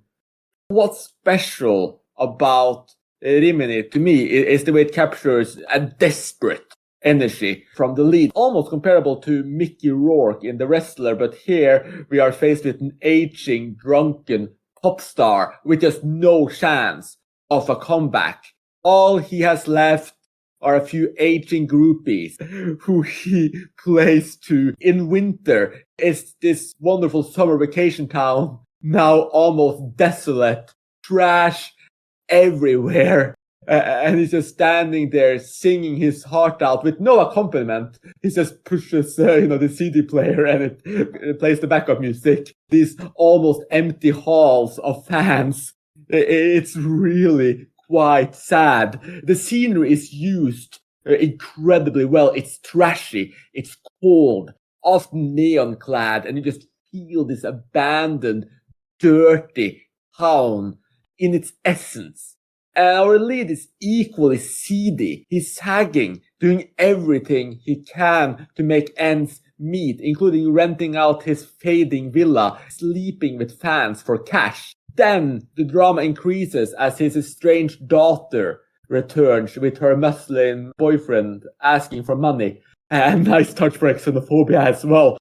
What's special about Rimini to me is the way it captures a desperate energy from the lead, almost comparable to Mickey Rourke in The Wrestler, but here we are faced with an aging, drunken pop star with just no chance of a comeback. All he has left are a few aging groupies who he plays to in winter. It's this wonderful summer vacation town, now almost desolate, trash everywhere. And he's just standing there singing his heart out with no accompaniment. He just pushes, the CD player and it plays the backup music. These almost empty halls of fans. It's really quite sad. The scenery is used incredibly well. It's trashy. It's cold, often neon clad, and you just feel this abandoned, dirty town in its essence. And our lead is equally seedy. He's sagging, doing everything he can to make ends meet, including renting out his fading villa, sleeping with fans for cash. Then the drama increases as his estranged daughter returns with her Muslim boyfriend asking for money. And nice touch for xenophobia as well.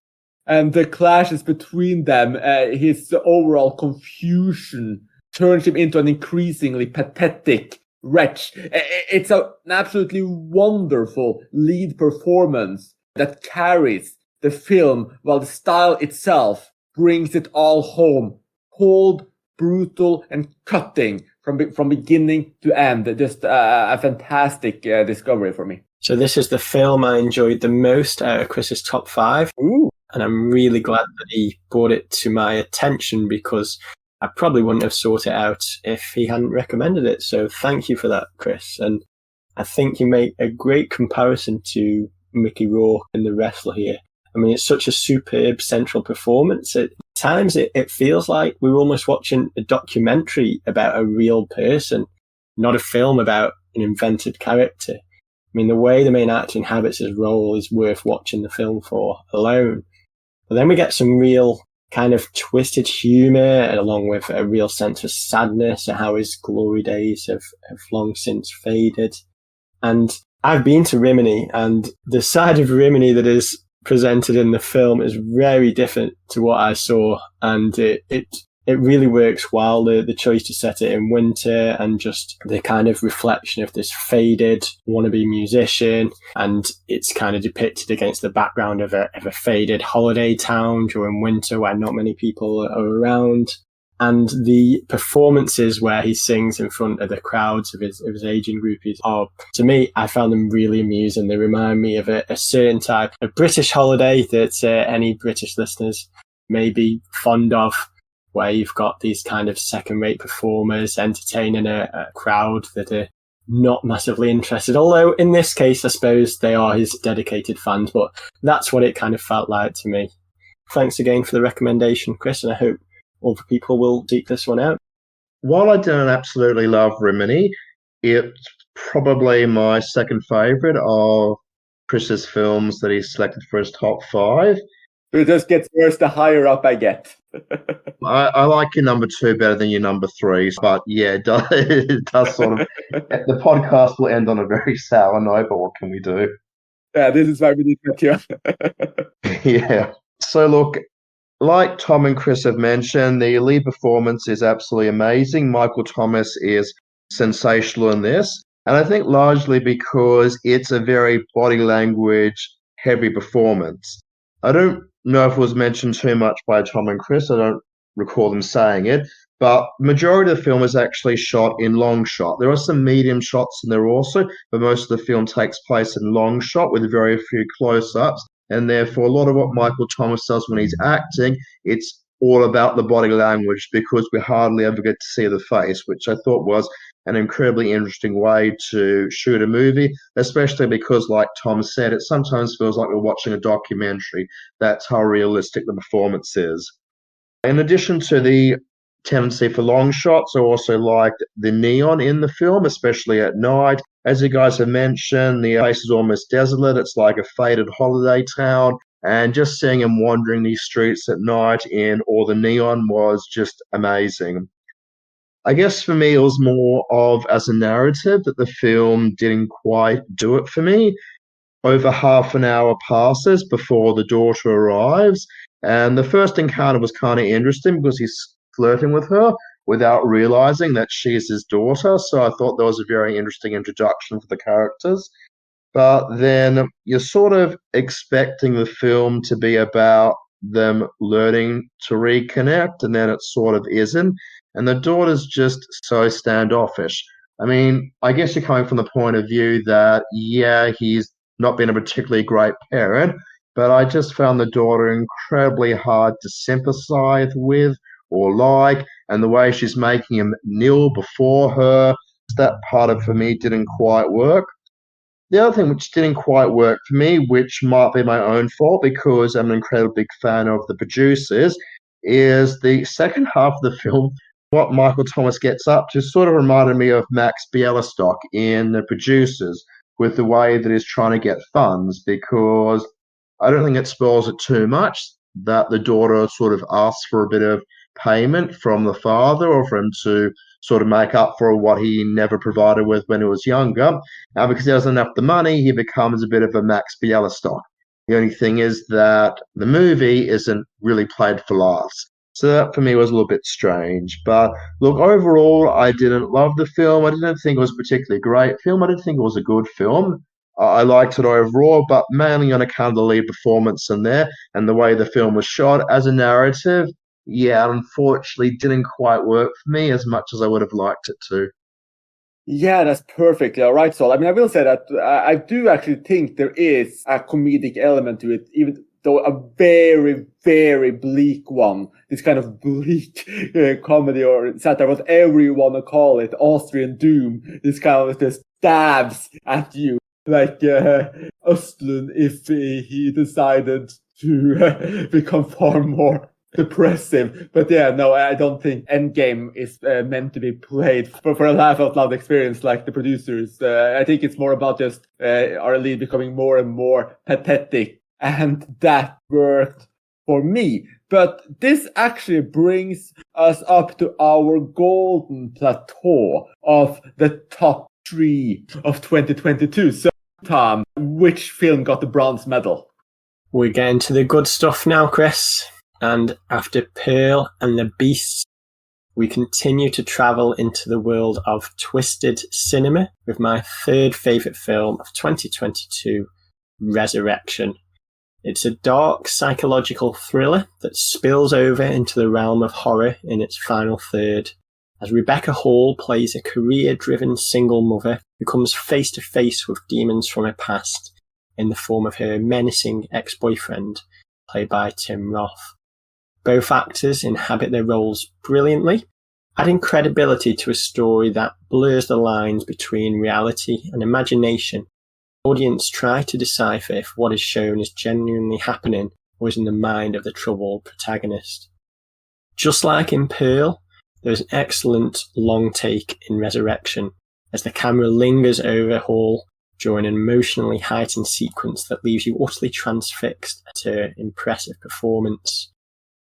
And the clashes between them, his overall confusion turns him into an increasingly pathetic Wretch. It's an absolutely wonderful lead performance that carries the film, while the style itself brings it all home. Cold, brutal, and cutting from beginning to end. Just a fantastic discovery for me. So this is the film I enjoyed the most out of Chris's top 5. Ooh. And I'm really glad that he brought it to my attention, because I probably wouldn't have sought it out if he hadn't recommended it. So thank you for that, Chris. And I think you make a great comparison to Mickey Rourke and the wrestler here. I mean, it's such a superb central performance. At times it feels like we were almost watching a documentary about a real person, not a film about an invented character. I mean, the way the main actor inhabits his role is worth watching the film for alone. But then we get some real kind of twisted humour, along with a real sense of sadness at how his glory days have long since faded. And I've been to Rimini, and the side of Rimini that is presented in the film is very different to what I saw, and it really works well, the choice to set it in winter and just the kind of reflection of this faded wannabe musician, and it's kind of depicted against the background of a faded holiday town during winter where not many people are around. And the performances where he sings in front of the crowds of his aging groupies are, to me, I found them really amusing. They remind me of a certain type of British holiday that any British listeners may be fond of, where you've got these kind of second-rate performers entertaining a crowd that are not massively interested. Although in this case, I suppose they are his dedicated fans, but that's what it kind of felt like to me. Thanks again for the recommendation, Chris, and I hope other people will seek this one out. While I don't absolutely love Rimini, it's probably my second favourite of Chris's films that he's selected for his top 5. It just gets worse the higher up I get. I like your number 2 better than your number 3, but yeah, it does sort of... The podcast will end on a very sour note, but what can we do? Yeah, this is why we need to Yeah. So look, like Tom and Chris have mentioned, the lead performance is absolutely amazing. Michael Thomas is sensational in this, and I think largely because it's a very body language heavy performance. I don't know if it was mentioned too much by Tom and Chris. I don't recall them saying it, but majority of the film is actually shot in long shot. There are some medium shots in there also, but most of the film takes place in long shot with very few close-ups. And therefore, a lot of what Michael Thomas does when he's acting, it's all about the body language, because we hardly ever get to see the face, which I thought was an incredibly interesting way to shoot a movie, especially because, like Tom said, it sometimes feels like we're watching a documentary. That's how realistic the performance is. In addition to the tendency for long shots, I also liked the neon in the film, especially at night. As you guys have mentioned, the place is almost desolate. It's like a faded holiday town. And just seeing him wandering these streets at night in all the neon was just amazing. I guess for me, it was more of as a narrative that the film didn't quite do it for me. Over half an hour passes before the daughter arrives. And the first encounter was kind of interesting because he's flirting with her without realizing that she's his daughter. So I thought that was a very interesting introduction for the characters. But then you're sort of expecting the film to be about them learning to reconnect, and then it sort of isn't. And the daughter's just so standoffish. I mean, I guess you're coming from the point of view that, yeah, he's not been a particularly great parent, but I just found the daughter incredibly hard to sympathize with or like, and the way she's making him kneel before her, that part of for me didn't quite work. The other thing which didn't quite work for me, which might be my own fault because I'm an incredibly big fan of the producers, is the second half of the film. What Michael Thomas gets up to sort of reminded me of Max Bialystock in The Producers, with the way that he's trying to get funds, because I don't think it spoils it too much that the daughter sort of asks for a bit of payment from the father, or for him to sort of make up for what he never provided with when he was younger. Now, because he doesn't have the money, he becomes a bit of a Max Bialystock. The only thing is that the movie isn't really played for laughs. So that for me was a little bit strange. But look, overall, I didn't love the film. I didn't think it was a particularly great film. I didn't think it was a good film. I liked it overall, but mainly on account of the lead performance in there and the way the film was shot as a narrative. Yeah, unfortunately, didn't quite work for me as much as I would have liked it to. Yeah, that's perfectly all right, Sol. I mean, I will say that I do actually think there is a comedic element to it, even though a very, very bleak one. This kind of bleak comedy or satire, whatever you want to call it, Austrian doom. This kind of just stabs at you, like Östlund if he decided to become far more depressive. But yeah, no, I don't think Endgame is meant to be played for a laugh out loud experience like the producers. I think it's more about just our lead becoming more and more pathetic, and that worked for me. But this actually brings us up to our golden plateau of the top 3 of 2022. So, Tom, which film got the bronze medal? We're getting to the good stuff now, Chris. And after Pearl and the Beasts, we continue to travel into the world of twisted cinema with my third favourite film of 2022, Resurrection. It's a dark psychological thriller that spills over into the realm of horror in its final third, as Rebecca Hall plays a career-driven single mother who comes face to face with demons from her past in the form of her menacing ex-boyfriend, played by Tim Roth. Both actors inhabit their roles brilliantly, adding credibility to a story that blurs the lines between reality and imagination. The audience try to decipher if what is shown is genuinely happening or is in the mind of the troubled protagonist. Just like in Pearl, there's an excellent long take in Resurrection, as the camera lingers over Hall during an emotionally heightened sequence that leaves you utterly transfixed at her impressive performance.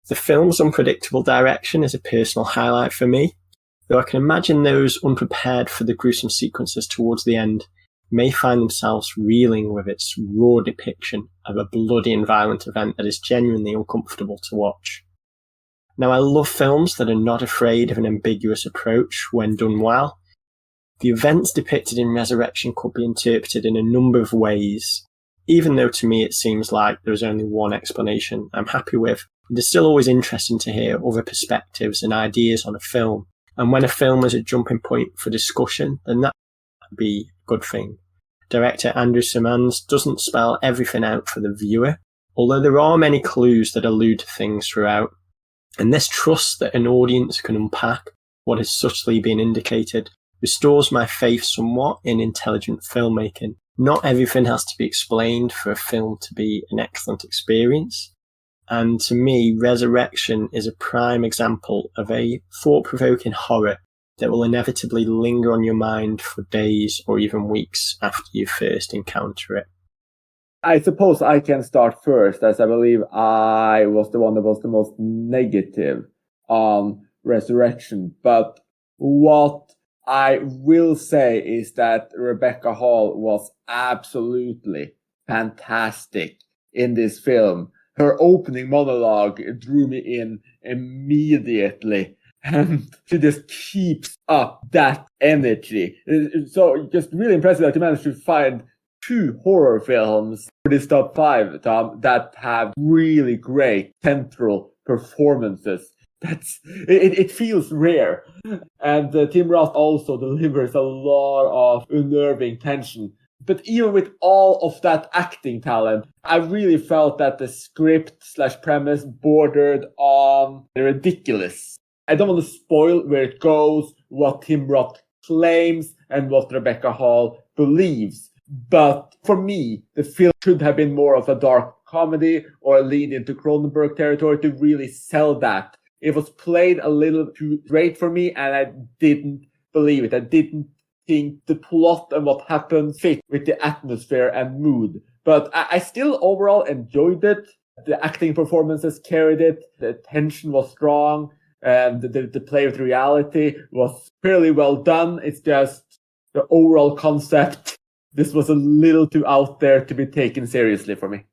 The film's unpredictable direction is a personal highlight for me, though I can imagine those unprepared for the gruesome sequences towards the end may find themselves reeling with its raw depiction of a bloody and violent event that is genuinely uncomfortable to watch. Now, I love films that are not afraid of an ambiguous approach when done well. The events depicted in Resurrection could be interpreted in a number of ways. Even though to me it seems like there is only one explanation I'm happy with, it is still always interesting to hear other perspectives and ideas on a film. And when a film is a jumping point for discussion, then that would be a good thing. Director Andrew Simans doesn't spell everything out for the viewer, although there are many clues that allude to things throughout. And this trust that an audience can unpack what has subtly been indicated restores my faith somewhat in intelligent filmmaking. Not everything has to be explained for a film to be an excellent experience. And to me, Resurrection is a prime example of a thought-provoking horror that will inevitably linger on your mind for days or even weeks after you first encounter it. I suppose I can start first, as I believe I was the one that was the most negative on Resurrection. But what I will say is that Rebecca Hall was absolutely fantastic in this film. Her opening monologue drew me in immediately, and she just keeps up that energy. So just really impressive that you managed to find 2 horror films for this top 5, Tom, that have really great central performances. It feels rare. And Tim Roth also delivers a lot of unnerving tension. But even with all of that acting talent, I really felt that the script/premise bordered on the ridiculous. I don't want to spoil where it goes, what Tim Roth claims, and what Rebecca Hall believes. But for me, the film should have been more of a dark comedy or a lead into Cronenberg territory to really sell that. It was played a little too straight for me, and I didn't believe it. I didn't think the plot and what happened fit with the atmosphere and mood. But I still overall enjoyed it. The acting performances carried it. The tension was strong. And the play with reality was fairly well done. It's just the overall concept. This was a little too out there to be taken seriously for me.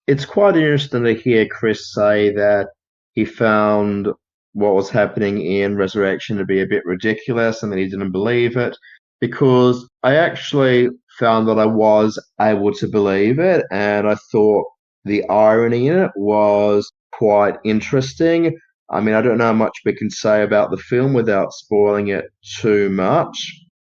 It's quite interesting to hear Chris say that he found what was happening in Resurrection to be a bit ridiculous and that he didn't believe it, because I actually found that I was able to believe it, and I thought the irony in it was quite interesting. I mean, I don't know how much we can say about the film without spoiling it too much,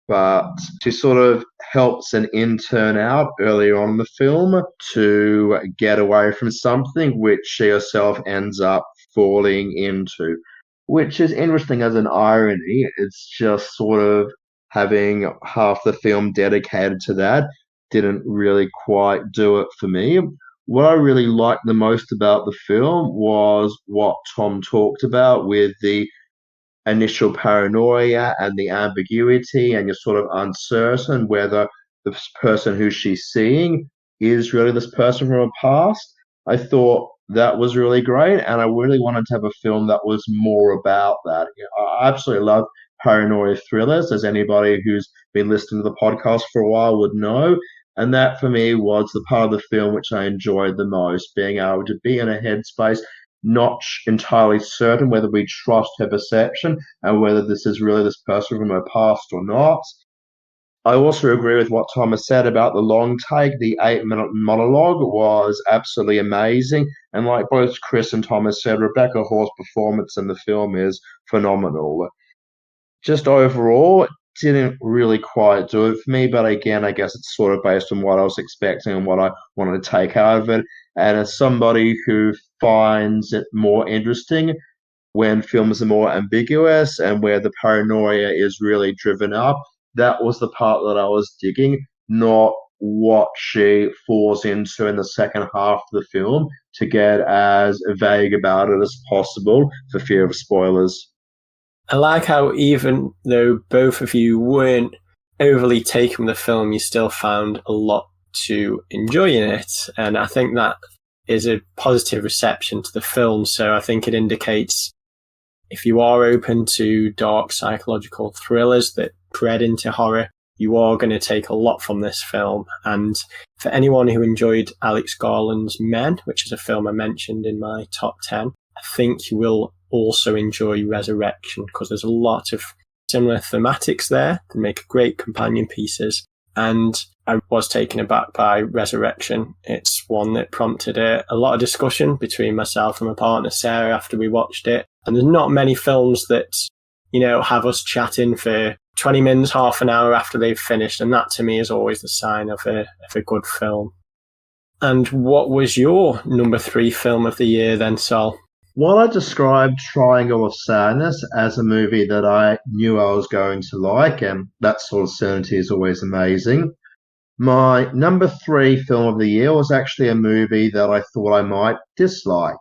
but she sort of helps an intern out earlier on in the film to get away from something which she herself ends up falling into, which is interesting as an irony. It's just sort of having half the film dedicated to that didn't really quite do it for me. What I really liked the most about the film was what Tom talked about with the initial paranoia and the ambiguity, and you're sort of uncertain whether the person who she's seeing is really this person from her past. I thought that was really great, and I really wanted to have a film that was more about that. I absolutely love paranoia thrillers, as anybody who's been listening to the podcast for a while would know. And that for me was the part of the film which I enjoyed the most, being able to be in a headspace not entirely certain whether we trust her perception and whether this is really this person from her past or not. I also agree with what Thomas said about the long take. The 8-minute monologue was absolutely amazing. And like both Chris and Thomas said, Rebecca Hall's performance in the film is phenomenal. Just overall, it didn't really quite do it for me, but again, I guess it's sort of based on what I was expecting and what I wanted to take out of it. And as somebody who finds it more interesting when films are more ambiguous and where the paranoia is really driven up, that was the part that I was digging, not what she falls into in the second half of the film to get as vague about it as possible for fear of spoilers. I like how even though both of you weren't overly taken with the film, you still found a lot to enjoy in it. And I think that is a positive reception to the film. So I think it indicates if you are open to dark psychological thrillers that tread into horror, you are going to take a lot from this film. And for anyone who enjoyed Alex Garland's Men, which is a film I mentioned in my top 10, I think you will also enjoy Resurrection, because there's a lot of similar thematics there that make great companion pieces. And I was taken aback by Resurrection. It's one that prompted a lot of discussion between myself and my partner Sarah after we watched it. And there's not many films that, have us chatting for 20 minutes, half an hour after they've finished. And that to me is always the sign of a good film. And what was your number 3 film of the year then, Sol? While I described Triangle of Sadness as a movie that I knew I was going to like, and that sort of certainty is always amazing, my number 3 film of the year was actually a movie that I thought I might dislike.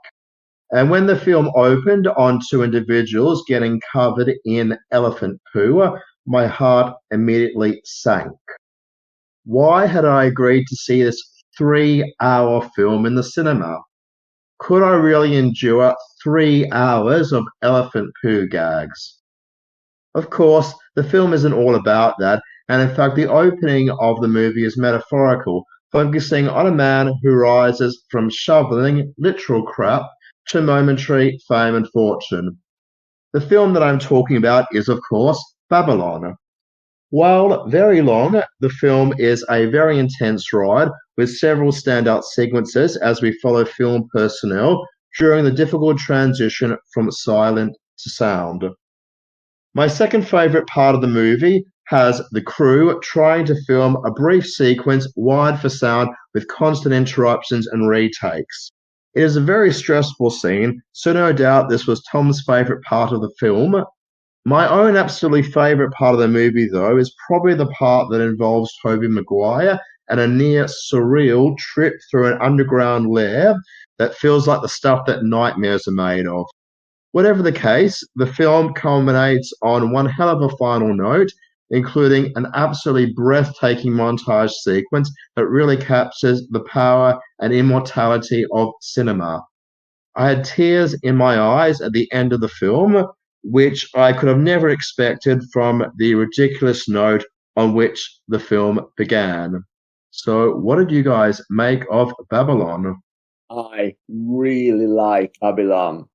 And when the film opened on 2 individuals getting covered in elephant poo, my heart immediately sank. Why had I agreed to see this 3-hour film in the cinema? Could I really endure 3 hours of elephant poo gags? Of course, the film isn't all about that, and in fact, the opening of the movie is metaphorical, focusing on a man who rises from shoveling literal crap to momentary fame and fortune. The film that I'm talking about is, of course, Babylon. While very long, the film is a very intense ride with several standout sequences as we follow film personnel during the difficult transition from silent to sound. My second favourite part of the movie has the crew trying to film a brief sequence wide for sound with constant interruptions and retakes. It is a very stressful scene, so no doubt this was Tom's favourite part of the film. My own absolutely favourite part of the movie, though, is probably the part that involves Tobey Maguire and a near surreal trip through an underground lair that feels like the stuff that nightmares are made of. Whatever the case, the film culminates on one hell of a final note, including an absolutely breathtaking montage sequence that really captures the power and immortality of cinema. I had tears in my eyes at the end of the film, which I could have never expected from the ridiculous note on which the film began. So, what did you guys make of Babylon? I really like Babylon.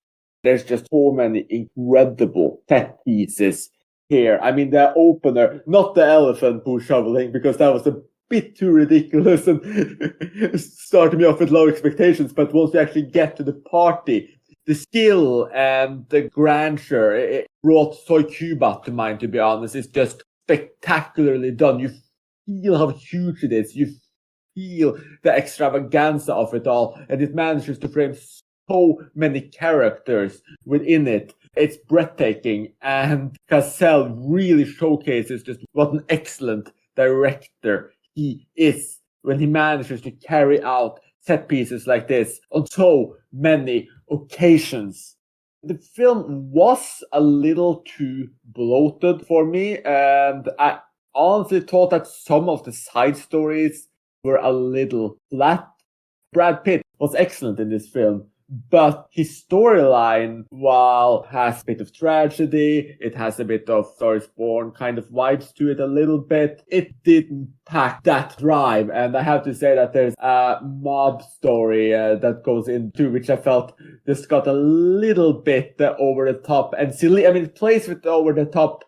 There's just so many incredible set pieces here. I mean, the opener, not the elephant bush shoveling, because that was a bit too ridiculous and started me off with low expectations. But once you actually get to the party, the skill and the grandeur, it brought Soy Cuba to mind, to be honest. It's just spectacularly done. You feel how huge it is. You feel the extravaganza of it all. And it manages to frame so many characters within it. It's breathtaking. And Cassell really showcases just what an excellent director he is when he manages to carry out set pieces like this on so many occasions. The film was a little too bloated for me, and I honestly thought that some of the side stories were a little flat. Brad Pitt was excellent in this film, but his storyline, while has a bit of tragedy, it has a bit of Star is Born kind of vibes to it a little bit, it didn't pack that drive. And I have to say that there's a mob story that goes into, which I felt just got a little bit over the top and silly. I mean, it plays with over the top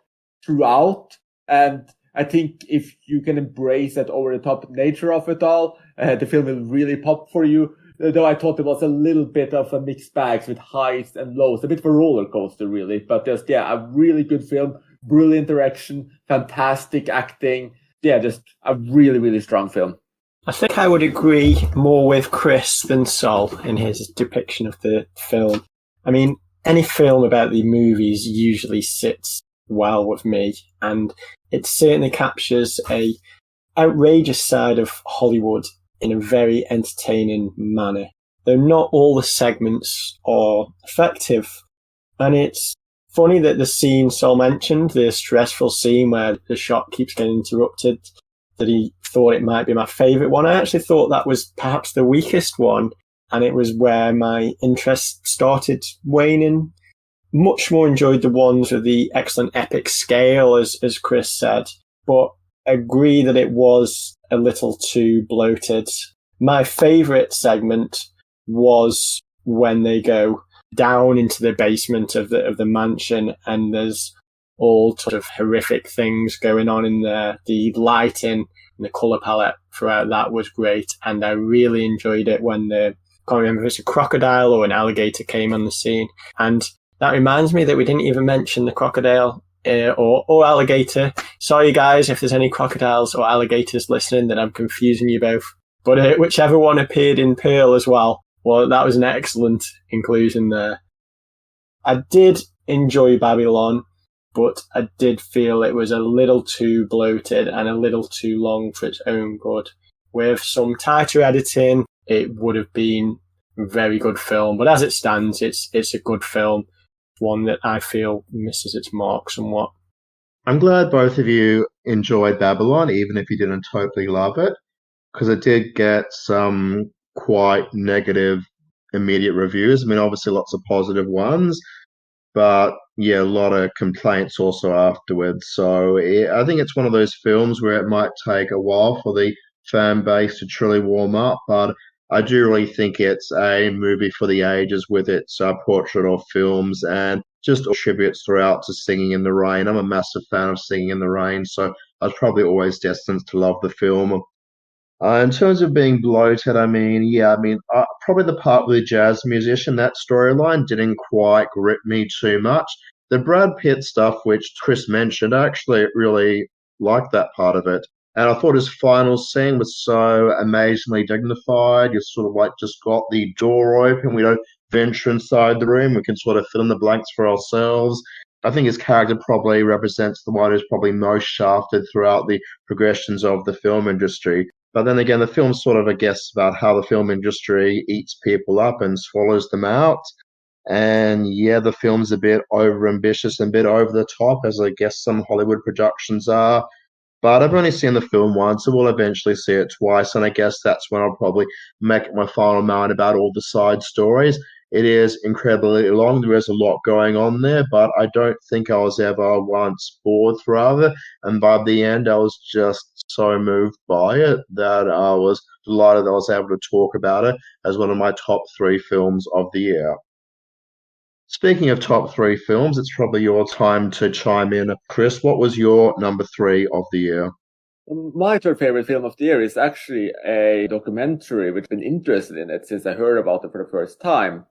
throughout, and I think if you can embrace that over the top nature of it all, the film will really pop for you. Though I thought it was a little bit of a mixed bag with highs and lows, a bit of a roller coaster, really. But just, a really good film, brilliant direction, fantastic acting. Just a really, really strong film. I think I would agree more with Chris than Sol in his depiction of the film. I mean, any film about the movies usually sits well with me, and it certainly captures a outrageous side of Hollywood in a very entertaining manner. Though not all the segments are effective. And it's funny that the scene Sol mentioned, the stressful scene where the shot keeps getting interrupted, that he thought it might be my favourite one. I actually thought that was perhaps the weakest one, and it was where my interest started waning. Much more enjoyed the ones with the excellent epic scale, as Chris said, but agree that it was a little too bloated. My favourite segment was when they go down into the basement of the mansion, and there's all sort of horrific things going on in there. The lighting and the colour palette throughout that was great, and I really enjoyed it when I can't remember if it's a crocodile or an alligator came on the scene. And that reminds me that we didn't even mention the crocodile or alligator. Sorry guys if there's any crocodiles or alligators listening that I'm confusing you both. But whichever one appeared in Pearl as well, that was an excellent inclusion there. I did enjoy Babylon, but I did feel it was a little too bloated and a little too long for its own good. With some tighter editing, it would have been a very good film. But as it stands, it's a good film. One that I feel misses its mark somewhat. I'm glad both of you enjoyed Babylon, even if you didn't totally love it, because it did get some quite negative immediate reviews. I mean, obviously lots of positive ones, but a lot of complaints also afterwards. So I think it's one of those films where it might take a while for the fan base to truly warm up, but I do really think it's a movie for the ages with its portrait of films and just tributes throughout to Singing in the Rain. I'm a massive fan of Singing in the Rain, so I was probably always destined to love the film. In terms of being bloated, probably the part with the jazz musician, that storyline didn't quite grip me too much. The Brad Pitt stuff, which Chris mentioned, I actually really liked that part of it. And I thought his final scene was so amazingly dignified. You sort of just got the door open. We don't venture inside the room. We can sort of fill in the blanks for ourselves. I think his character probably represents the one who's probably most shafted throughout the progressions of the film industry. But then again, the film's sort of, I guess, about how the film industry eats people up and swallows them out. And the film's a bit overambitious and a bit over the top, as I guess some Hollywood productions are. But I've only seen the film once, so we'll eventually see it twice, and I guess that's when I'll probably make up my final mind about all the side stories. It is incredibly long. There is a lot going on there, but I don't think I was ever once bored throughout it. And by the end, I was just so moved by it that I was delighted that I was able to talk about it as one of my top 3 films of the year. Speaking of top three films, it's probably your time to chime in. Chris, what was your number three of the year? My third favorite film of the year is actually a documentary, which I've been interested in it since I heard about it for the first time.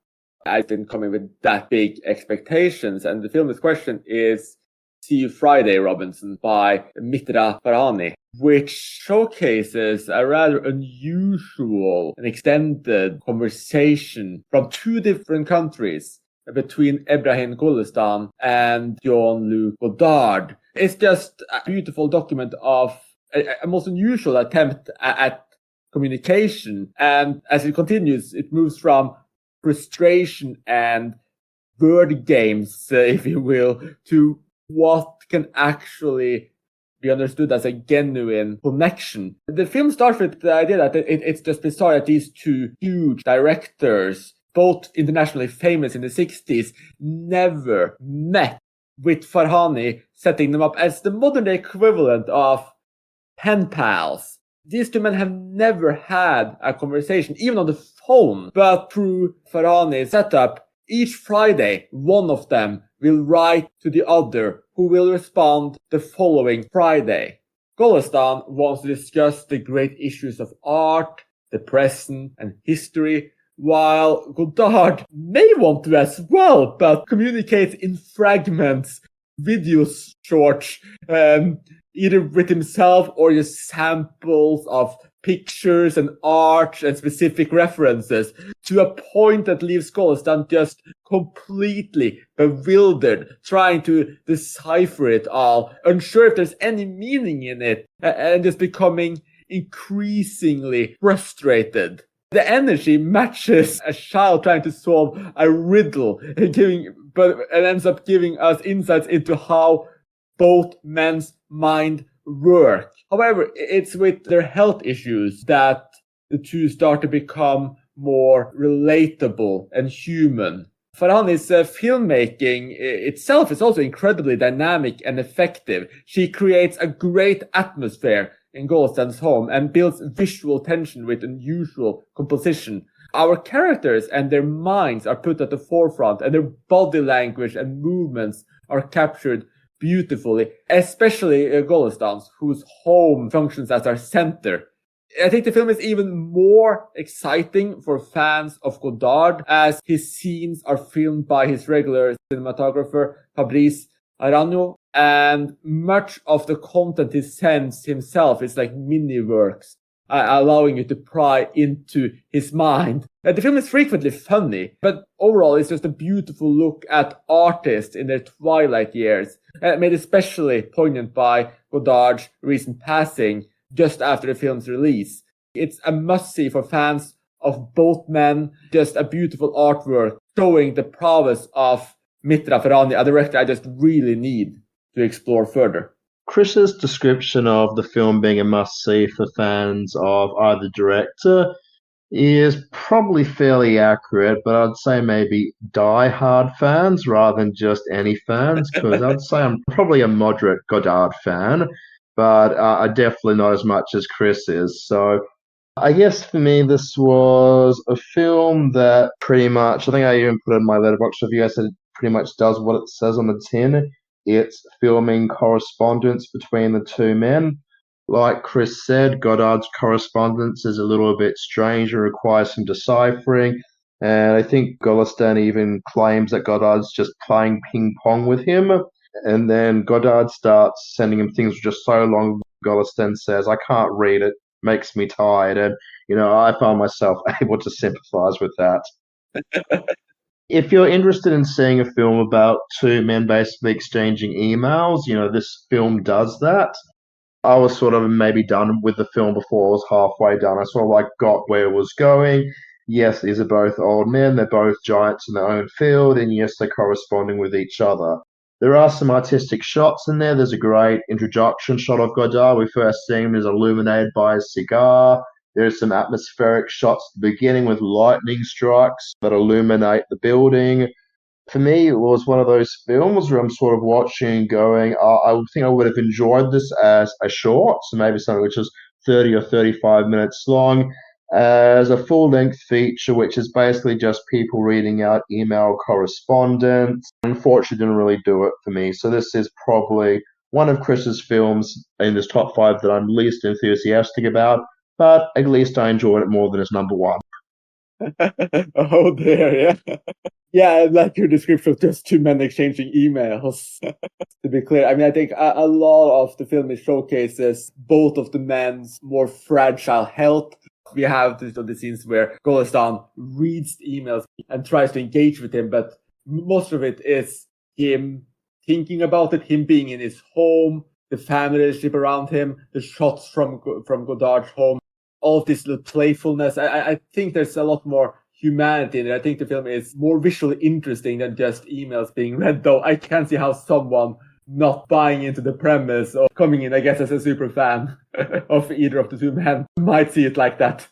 I didn't come in with that big expectations, and the film in question is See You Friday, Robinson by Mitra Farhani, which showcases a rather unusual and extended conversation from two different countries between Ebrahim Golestan and Jean-Luc Godard. It's just a beautiful document of a most unusual attempt at communication. And as it continues, it moves from frustration and word games, if you will, to what can actually be understood as a genuine connection. The film starts with the idea that it's just bizarre that these two huge directors, both internationally famous in the 60s, never met, with Farhani setting them up as the modern day equivalent of pen pals. These two men have never had a conversation, even on the phone, but through Farhani's setup, each Friday, one of them will write to the other, who will respond the following Friday. Golestan wants to discuss the great issues of art, the present, and history, while Godard may want to as well, but communicates in fragments, video shorts, either with himself or just samples of pictures and art and specific references, to a point that leaves Golestan just completely bewildered, trying to decipher it all, unsure if there's any meaning in it, and just becoming increasingly frustrated. The energy matches a child trying to solve a riddle, but it ends up giving us insights into how both men's mind work. However, it's with their health issues that the two start to become more relatable and human. Farhani's filmmaking itself is also incredibly dynamic and effective. She creates a great atmosphere in Golestan's home and builds visual tension with unusual composition. Our characters and their minds are put at the forefront, and their body language and movements are captured beautifully, especially Golestan's, whose home functions as our center. I think the film is even more exciting for fans of Godard, as his scenes are filmed by his regular cinematographer Fabrice Arano, and much of the content he sends himself is like mini works, allowing you to pry into his mind. The film is frequently funny, but overall it's just a beautiful look at artists in their twilight years, made especially poignant by Godard's recent passing just after the film's release. It's a must-see for fans of both men, just a beautiful artwork showing the prowess of Mitra Farhani, a director I just really need to explore further. Chris's description of the film being a must-see for fans of either director is probably fairly accurate, but I'd say maybe die-hard fans rather than just any fans, because I'd say I'm probably a moderate Godard fan, but definitely not as much as Chris is. So I guess for me, this was a film that pretty much, I think I even put it in my letterbox review, I said it pretty much does what it says on the tin. It's filming correspondence between the two men. Like Chris said, Godard's correspondence is a little bit strange and requires some deciphering. And I think Golestan even claims that Godard's just playing ping pong with him. And then Godard starts sending him things which are so long, Golestan says, I can't read it, makes me tired. And, I find myself able to sympathize with that. If you're interested in seeing a film about two men basically exchanging emails, this film does that. I was sort of maybe done with the film before I was halfway done. I sort of got where it was going. Yes, these are both old men. They're both giants in their own field. And yes, they're corresponding with each other. There are some artistic shots in there. There's a great introduction shot of Godard. We first see him as illuminated by a cigar. There's some atmospheric shots at the beginning with lightning strikes that illuminate the building. For me, it was one of those films where I'm sort of watching going, I think I would have enjoyed this as a short, so maybe something which is 30 or 35 minutes long. as a full-length feature, which is basically just people reading out email correspondence. Unfortunately, didn't really do it for me. So this is probably one of Chris's films in his top 5 that I'm least enthusiastic about, but at least I enjoyed it more than his number 1. Oh dear, yeah. Yeah, I like your description of just two men exchanging emails. To be clear, I mean, I think a lot of the film showcases both of the men's more fragile health. We have the scenes where Golestan reads the emails and tries to engage with him, but most of it is him thinking about it, him being in his home, the family relationship around him, the shots from Godard's home, all of this little playfulness. I think there's a lot more humanity in it. I think the film is more visually interesting than just emails being read, though I can't see how someone not buying into the premise or coming in, I guess, as a super fan of either of the two men might see it like that.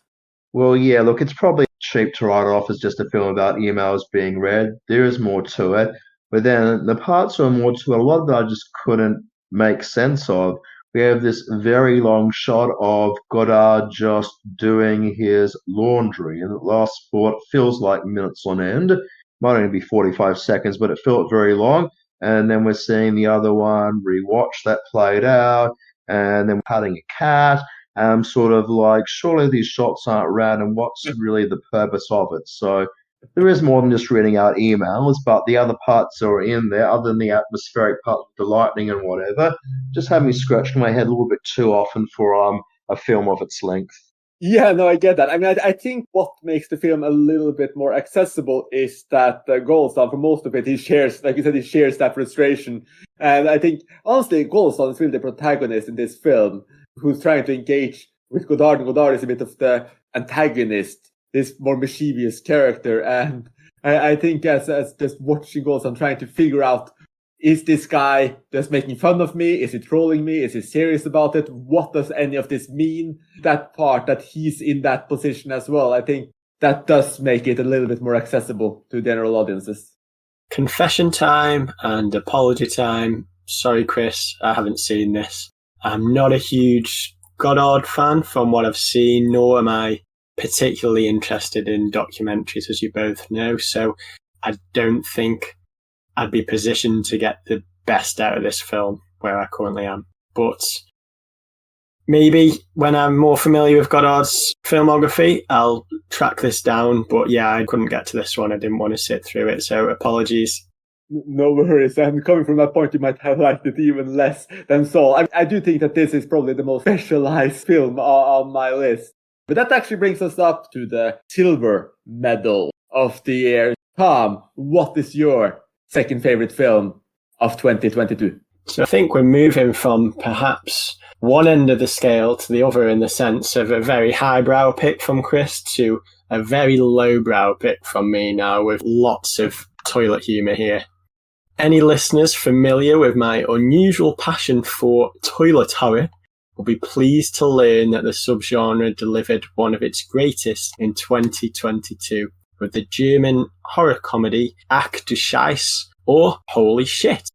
Well, yeah, look, it's probably cheap to write off as just a film about emails being read. There is more to it. But then the parts are more to it. A lot of that I just couldn't make sense of. We have this very long shot of Godard just doing his laundry, and it lasts for what feels like minutes on end. Might only be 45 seconds, but it felt very long. And then we're seeing the other one rewatch that played out, and then patting a cat. And I'm sort of like, surely these shots aren't random. What's really the purpose of it? So there is more than just reading out emails, but the other parts are in there, other than the atmospheric part with the lightning and whatever. Just have me scratching my head a little bit too often for a film of its length. Yeah, no, I get that. I mean, I think what makes the film a little bit more accessible is that Golestan, for most of it, he shares, like you said, he shares that frustration. And I think, honestly, Golestan is really the protagonist in this film, who's trying to engage with Godard, and Godard is a bit of the antagonist, this more mischievous character. And I think as just watching Golestan trying to figure out, is this guy just making fun of me? Is he trolling me? Is he serious about it? What does any of this mean? That part, that he's in that position as well, I think that does make it a little bit more accessible to general audiences. Confession time and apology time. Sorry, Chris, I haven't seen this. I'm not a huge Godard fan from what I've seen, nor am I particularly interested in documentaries, as you both know. So I don't think I'd be positioned to get the best out of this film where I currently am. But maybe when I'm more familiar with Godard's filmography, I'll track this down. But yeah, I couldn't get to this one. I didn't want to sit through it. So apologies. No worries. And coming from that point, you might have liked it even less than Saul. I do think that this is probably the most specialized film on my list. But that actually brings us up to the silver medal of the year. Tom, what is your second favorite film of 2022? So I think we're moving from perhaps one end of the scale to the other in the sense of a very highbrow pick from Chris to a very lowbrow pick from me now, with lots of toilet humour here. Any listeners familiar with my unusual passion for toilet horror will be pleased to learn that the subgenre delivered one of its greatest in 2022 with the German horror comedy Ach du Scheiß, or Holy Shit.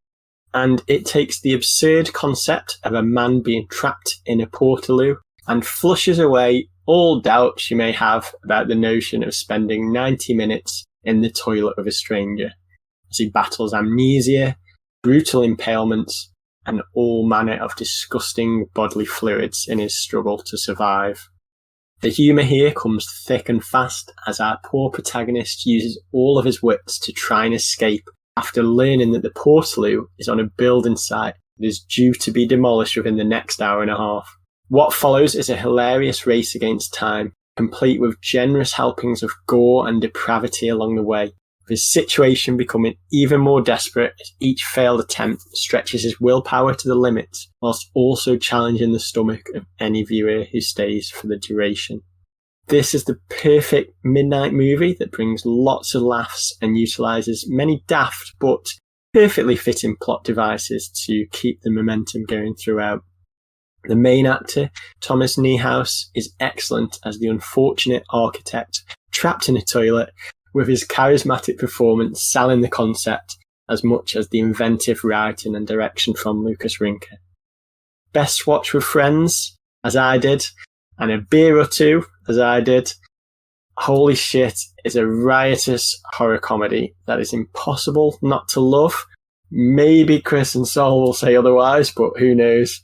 And it takes the absurd concept of a man being trapped in a portaloo and flushes away all doubts you may have about the notion of spending 90 minutes in the toilet with a stranger, as he battles amnesia, brutal impalements, and all manner of disgusting bodily fluids in his struggle to survive. The humour here comes thick and fast as our poor protagonist uses all of his wits to try and escape after learning that the portaloo is on a building site that is due to be demolished within the next hour and a half. What follows is a hilarious race against time, complete with generous helpings of gore and depravity along the way, with his situation becoming even more desperate as each failed attempt stretches his willpower to the limits, whilst also challenging the stomach of any viewer who stays for the duration. This is the perfect midnight movie that brings lots of laughs and utilises many daft but perfectly fitting plot devices to keep the momentum going throughout. The main actor, Thomas Niehaus, is excellent as the unfortunate architect trapped in a toilet, with his charismatic performance selling the concept as much as the inventive writing and direction from Lucas Rinker. Best watch with friends, as I did, and a beer or two, as I did. Holy Shit is a riotous horror comedy that is impossible not to love. Maybe Chris and Sol will say otherwise, but who knows.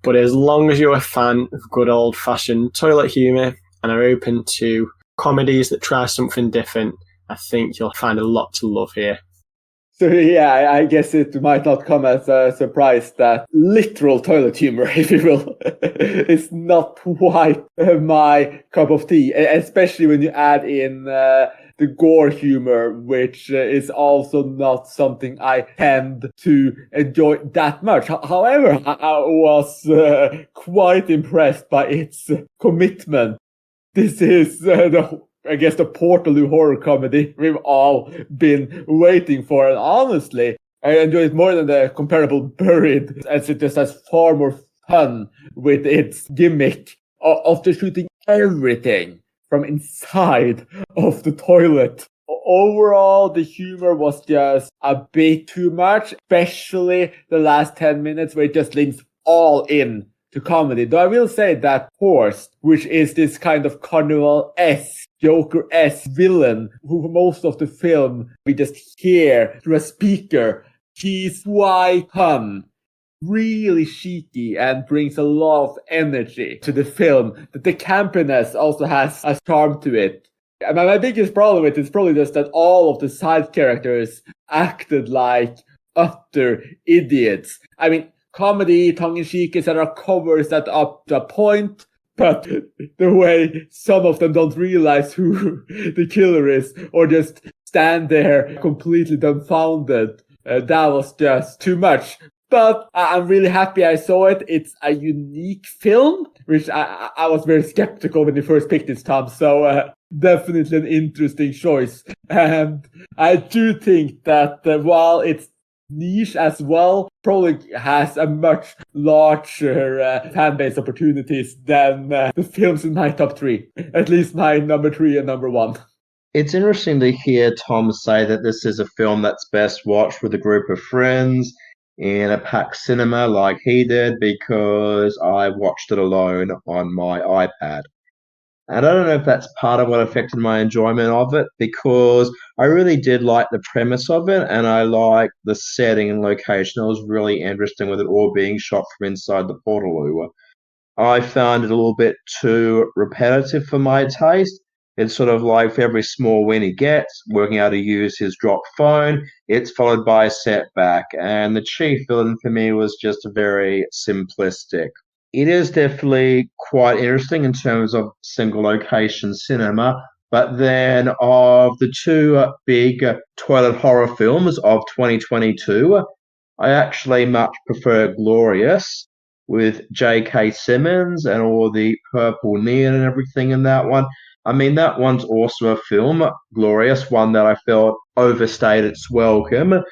But as long as you're a fan of good old-fashioned toilet humour and are open to comedies that try something different, I think you'll find a lot to love here. So yeah, I guess it might not come as a surprise that literal toilet humor, if you will, is not quite my cup of tea, especially when you add in the gore humor, which is also not something I tend to enjoy that much. However, I was quite impressed by its commitment. This is I guess the Portaloo horror comedy we've all been waiting for. And honestly, I enjoy it more than the comparable Buried, as it just has far more fun with its gimmick of just shooting everything from inside of the toilet. Overall, the humor was just a bit too much, especially the last 10 minutes where it just leans all in to comedy. Though I will say that Horst, which is this kind of Carnival-esque, Joker-esque villain, who for most of the film we just hear through a speaker, he's quite fun, really cheeky, and brings a lot of energy to the film. The campiness also has a charm to it. And my biggest problem with it is probably just that all of the side characters acted like utter idiots. I mean, comedy, tongue-in-cheek, etc. covers that up to a point, but the way some of them don't realize who the killer is or just stand there completely dumbfounded, that was just too much. But I'm really happy I saw it. It's a unique film, which I was very skeptical when you first picked this, Tom. So definitely an interesting choice. And I do think that while it's niche as well, probably has a much larger fan base opportunities than the films in my top 3. At least my number 3 and number 1. It's interesting to hear Tom say that this is a film that's best watched with a group of friends in a packed cinema like he did, because I watched it alone on my iPad. And I don't know if that's part of what affected my enjoyment of it, because I really did like the premise of it, and I liked the setting and location. It was really interesting with it all being shot from inside the Portaloo. I found it a little bit too repetitive for my taste. It's sort of like for every small win he gets, working out how to use his drop phone, it's followed by a setback. And the chief villain for me was just very simplistic. It is definitely quite interesting in terms of single location cinema, but then of the two big toilet horror films of 2022, I actually much prefer Glorious with J.K. Simmons and all the purple neon and everything in that one. I mean, that one's also a film, Glorious, one that I felt overstayed its welcome,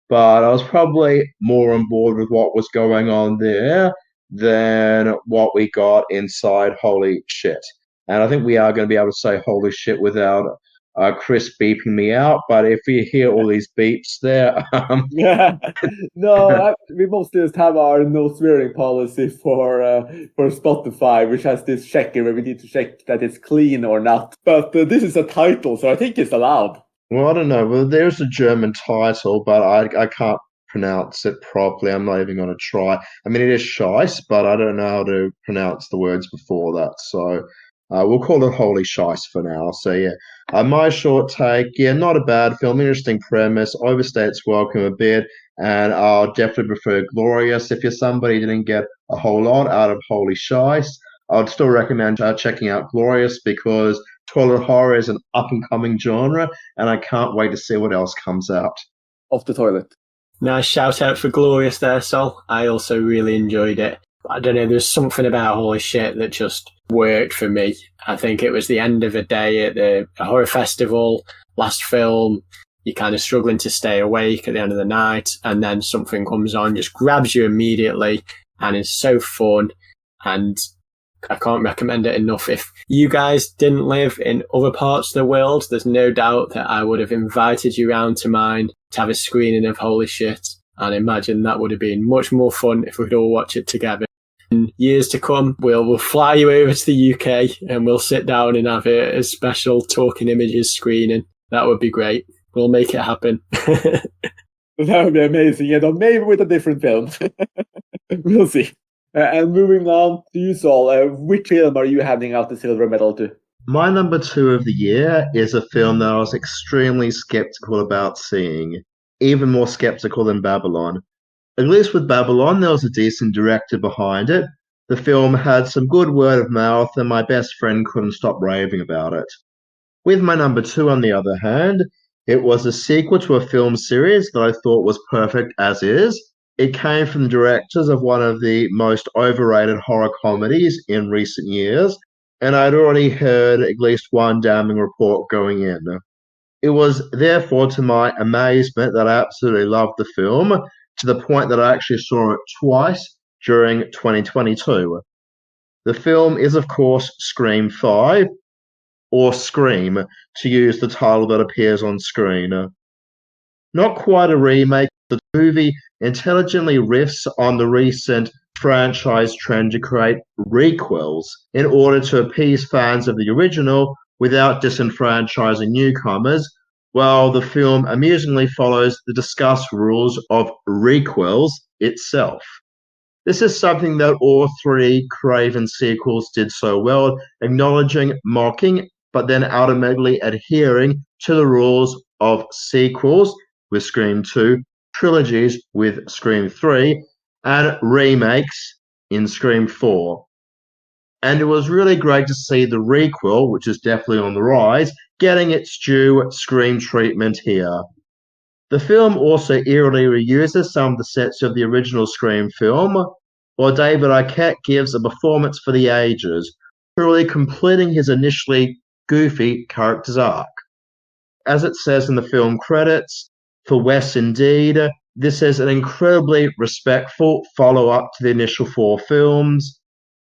but I was probably more on board with what was going on there than what we got inside Holy Shit. And I think we are going to be able to say Holy Shit without Chris beeping me out, but if you hear all these beeps there... Yeah, no, we mostly just have our no swearing policy for Spotify, which has this checker where we need to check that it's clean or not. But this is a title, so I think it's allowed. Well, I don't know. Well, there's a German title, but I can't pronounce it properly. I'm not even going to try. I mean, it is Scheiss, but I don't know how to pronounce the words before that. So we'll call it Holy Scheiss for now. So yeah, my short take, yeah, not a bad film. Interesting premise. Overstay its welcome a bit. And I'll definitely prefer Glorious. If you're somebody who didn't get a whole lot out of Holy Scheiss, I'd still recommend checking out Glorious, because toilet horror is an up-and-coming genre, and I can't wait to see what else comes out. Off the toilet. Nice shout out for Glorious there, Sol. I also really enjoyed it. I don't know, there's something about Holy Shit that just worked for me. I think it was the end of a day at the horror festival, last film, you're kind of struggling to stay awake at the end of the night, and then something comes on, just grabs you immediately, and is so fun, and I can't recommend it enough. If you guys didn't live in other parts of the world, there's no doubt that I would have invited you round to mine to have a screening of Holy Shit, and imagine that would have been much more fun if we could all watch it together. in years to come, we'll fly you over to the UK and we'll sit down and have a special Talking Images screening. That would be great. We'll make it happen. That would be amazing. Maybe with a different film. We'll see. And moving on to you, Saul, which film are you handing out the silver medal to? My number 2 of the year is a film that I was extremely skeptical about seeing, even more skeptical than Babylon. At least with Babylon, there was a decent director behind it. The film had some good word of mouth, and my best friend couldn't stop raving about it. With my number 2, on the other hand, it was a sequel to a film series that I thought was perfect as is. It came from the directors of one of the most overrated horror comedies in recent years, and I'd already heard at least one damning report going in. It was therefore to my amazement that I absolutely loved the film, to the point that I actually saw it twice during 2022. The film is, of course, Scream 5, or Scream, to use the title that appears on screen. Not quite a remake, the movie intelligently riffs on the recent franchise trend to create requels in order to appease fans of the original without disenfranchising newcomers, while the film amusingly follows the discussed rules of requels itself. This is something that all 3 Craven sequels did so well, acknowledging, mocking, but then ultimately adhering to the rules of sequels with Scream 2, trilogies with Scream 3, and remakes in Scream 4. And it was really great to see the requel, which is definitely on the rise, getting its due Scream treatment here. The film also eerily reuses some of the sets of the original Scream film, while David Arquette gives a performance for the ages, truly completing his initially goofy character's arc. As it says in the film credits, for Wes indeed, this is an incredibly respectful follow-up to the initial 4 films,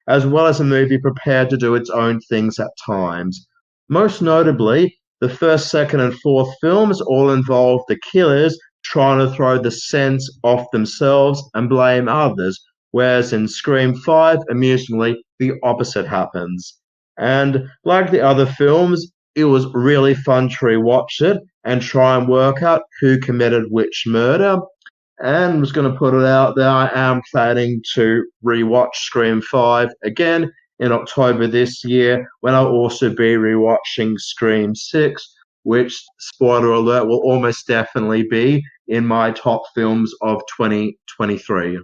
as well as a movie prepared to do its own things at times. Most notably, the first, second, and fourth films all involve the killers trying to throw the sense off themselves and blame others, whereas in Scream 5, amusingly, the opposite happens. And like the other films, it was really fun to rewatch it and try and work out who committed which murder. And I was going to put it out there, I am planning to rewatch Scream 5 again in October this year, when I'll also be rewatching Scream 6, which, spoiler alert, will almost definitely be in my top films of 2023.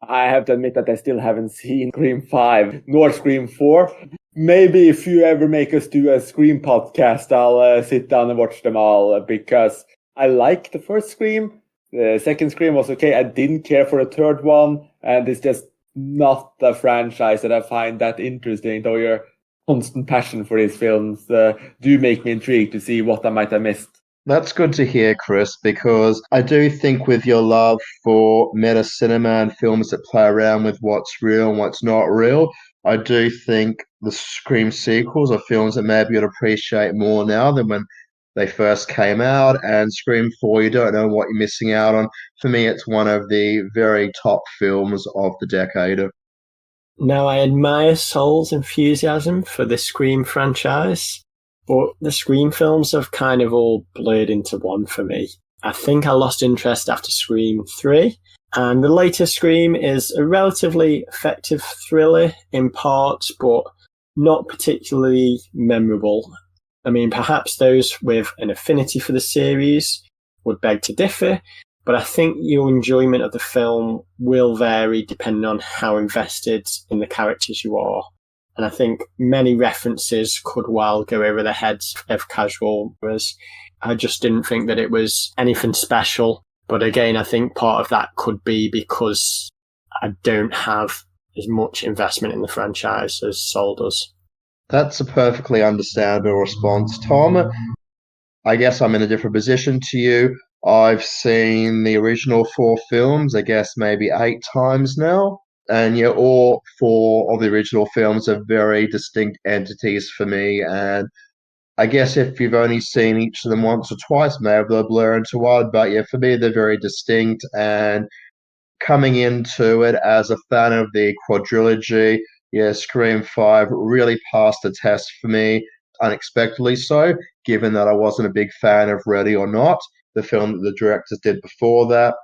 I have to admit that I still haven't seen Scream 5 nor Scream 4. Maybe if you ever make us do a Scream podcast, I'll sit down and watch them all, because I like the first Scream. The second Scream was okay. I didn't care for the third one, and it's just not the franchise that I find that interesting, though your constant passion for these films do make me intrigued to see what I might have missed. That's good to hear, Chris, because I do think with your love for meta cinema and films that play around with what's real and what's not real, I do think the Scream sequels are films that maybe you'd appreciate more now than when they first came out. And Scream 4, you don't know what you're missing out on. For me, it's one of the very top films of the decade. Now, I admire Saul's enthusiasm for the Scream franchise, but the Scream films have kind of all blurred into one for me. I think I lost interest after Scream 3, and the latest Scream is a relatively effective thriller in parts, but not particularly memorable. I mean, perhaps those with an affinity for the series would beg to differ, but I think your enjoyment of the film will vary depending on how invested in the characters you are. And I think many references could well go over the heads of casual viewers. I just didn't think that it was anything special. But again, I think part of that could be because I don't have as much investment in the franchise as Saul does. That's a perfectly understandable response, Tom. I guess I'm in a different position to you. I've seen the original 4 films, I guess maybe 8 times now. And yeah, all 4 of the original films are very distinct entities for me. And I guess if you've only seen each of them once or twice, maybe they'll blur into one. But yeah, for me, they're very distinct. And coming into it as a fan of the quadrilogy, yeah, Scream 5 really passed the test for me, unexpectedly so, given that I wasn't a big fan of Ready or Not, the film that the directors did before that.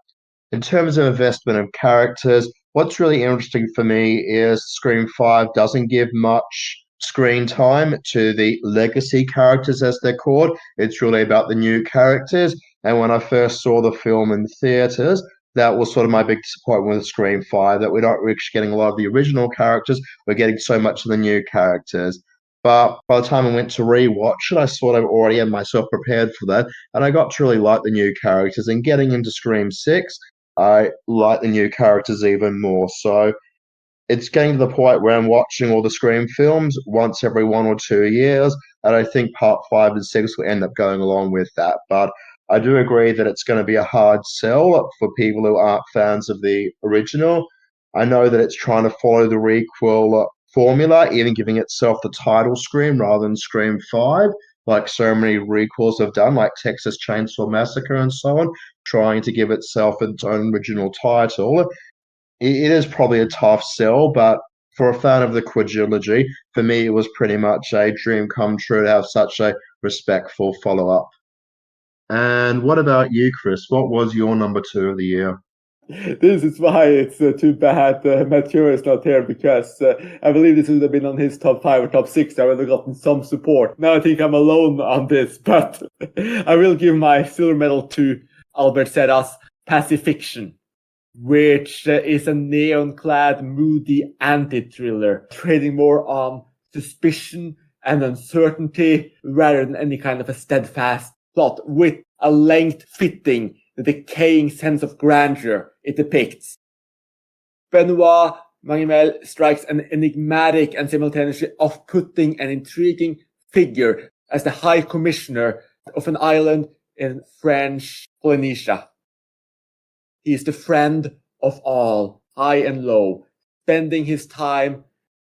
In terms of investment of characters, what's really interesting for me is Scream 5 doesn't give much screen time to the legacy characters, as they're called. It's really about the new characters. And when I first saw the film in theaters, that was sort of my big disappointment with Scream 5, that we're not really getting a lot of the original characters. We're getting so much of the new characters. But by the time I went to rewatch it, I sort of already had myself prepared for that. And I got to really like the new characters. And getting into Scream 6, I like the new characters even more. So it's getting to the point where I'm watching all the Scream films once every 1 or 2 years, and I think part 5 and 6 will end up going along with that. But I do agree that it's going to be a hard sell for people who aren't fans of the original. I know that it's trying to follow the requel formula, even giving itself the title Scream rather than Scream 5, like so many requels have done, like Texas Chainsaw Massacre and so on, trying to give itself its own original title. It is probably a tough sell, but for a fan of the quadrilogy, for me, it was pretty much a dream come true to have such a respectful follow up. And what about you, Chris? What was your number 2 of the year? This is why it's too bad Mathieu is not here, because I believe this would have been on his top 5 or top 6. I would have gotten some support. Now I think I'm alone on this, but I will give my silver medal to Albert Serra's Pacifiction, which is a neon-clad, moody anti-thriller, trading more on suspicion and uncertainty rather than any kind of a steadfast plot, with a length fitting the decaying sense of grandeur it depicts. Benoit Magimel strikes an enigmatic and simultaneously off-putting and intriguing figure as the High Commissioner of an island in French Polynesia. He is the friend of all, high and low, spending his time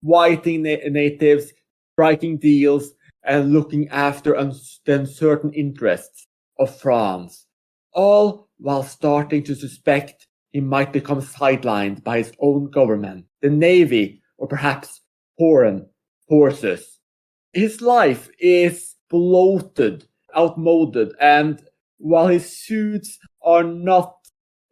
whiting natives, striking deals, and looking after the uncertain interests of France, all while starting to suspect he might become sidelined by his own government, the Navy, or perhaps foreign forces. His life is bloated, outmoded, and while his suits are not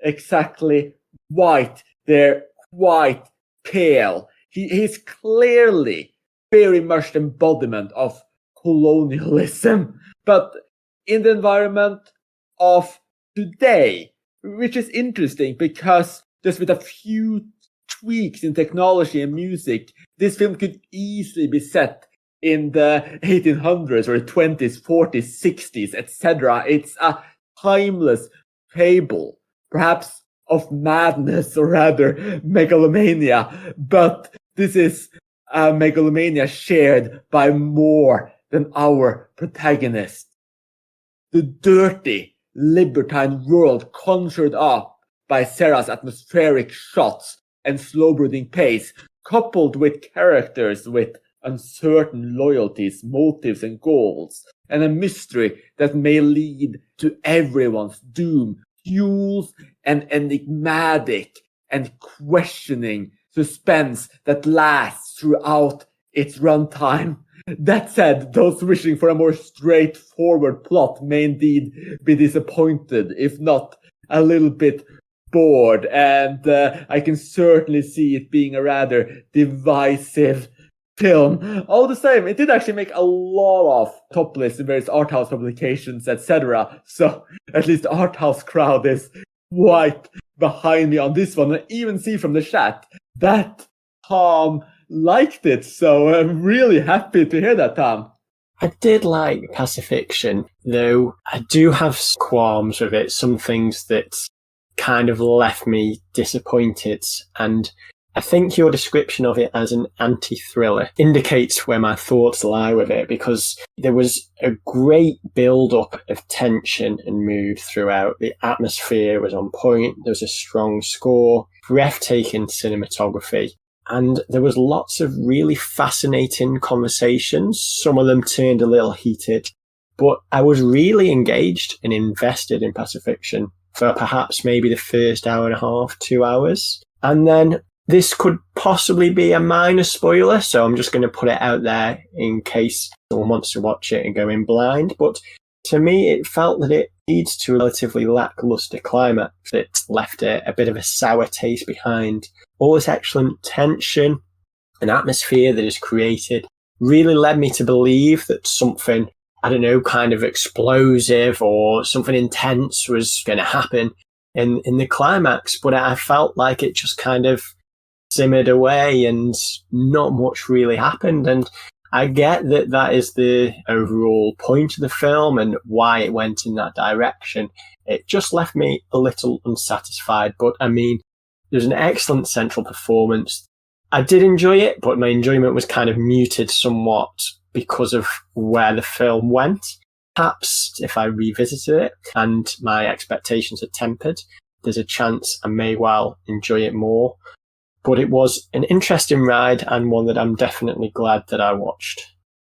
exactly white, they're quite pale. He's clearly very much the embodiment of colonialism, but in the environment of today, which is interesting because just with a few tweaks in technology and music, this film could easily be set in the 1800s or the 20s, 40s, 60s, etc. It's a timeless fable, perhaps of madness or rather megalomania, but this is a megalomania shared by more than our protagonist. The dirty, libertine world conjured up by Serra's atmospheric shots and slow-brooding pace, coupled with characters with uncertain loyalties, motives, and goals, and a mystery that may lead to everyone's doom, fuels an enigmatic and questioning suspense that lasts throughout its runtime. That said, those wishing for a more straightforward plot may indeed be disappointed, if not a little bit bored, and I can certainly see it being a rather divisive film. All the same, it did actually make a lot of top lists in various arthouse publications, etc. So at least the arthouse crowd is quite behind me on this one. I even see from the chat that Tom liked it, so I'm really happy to hear that, Tom. I did like Pacifiction, though I do have qualms with it. Some things that kind of left me disappointed, and I think your description of it as an anti-thriller indicates where my thoughts lie with it, because there was a great build-up of tension and mood throughout. The atmosphere was on point, there was a strong score, breathtaking cinematography, and there was lots of really fascinating conversations. Some of them turned a little heated, but I was really engaged and invested in Pacifiction. for perhaps maybe the first hour and a half, 2 hours. And then this could possibly be a minor spoiler, so I'm just going to put it out there in case someone wants to watch it and go in blind. But to me, it felt that it leads to a relatively lackluster climax. It left a bit of a sour taste behind. All this excellent tension and atmosphere that is created really led me to believe that something, I don't know, kind of explosive or something intense was going to happen in the climax. But I felt like it just kind of simmered away and not much really happened. And I get that that is the overall point of the film and why it went in that direction. It just left me a little unsatisfied. But I mean, there's an excellent central performance. I did enjoy it, but my enjoyment was kind of muted somewhat because of where the film went. Perhaps if I revisited it and my expectations are tempered, there's a chance I may well enjoy it more. But it was an interesting ride and one that I'm definitely glad that I watched.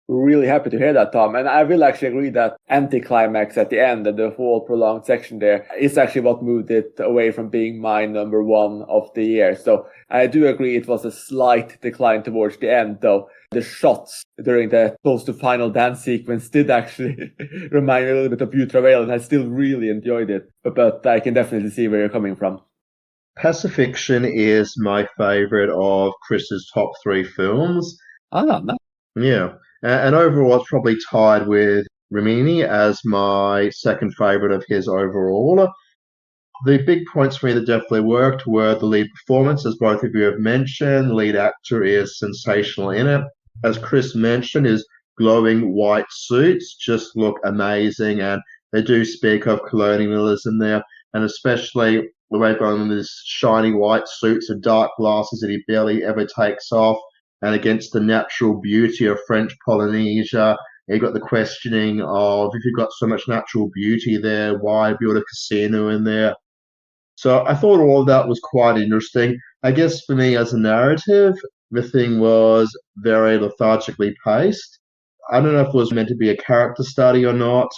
Really happy to hear that, Tom. And I will actually agree that anticlimax at the end and the whole prolonged section there is actually what moved it away from being my number one of the year. So I do agree it was a slight decline towards the end, though. The shots during the close to final dance sequence did actually remind me a little bit of You Travail, and I still really enjoyed it. But I can definitely see where you're coming from. Pacifiction is my favorite of Chris's top 3 films. Ah, no. Yeah. And overall, it's probably tied with Rimini as my second favorite of his overall. The big points for me that definitely worked were the lead performance, as both of you have mentioned. The lead actor is sensational in it. As Chris mentioned, his glowing white suits just look amazing, and they do speak of colonialism there, and especially the way going in his shiny white suits and dark glasses that he barely ever takes off, and against the natural beauty of French Polynesia. You got the questioning of, if you've got so much natural beauty there, why build a casino in there? So I thought all of that was quite interesting. I guess for me as a narrative, the thing was very lethargically paced. I don't know if it was meant to be a character study or not,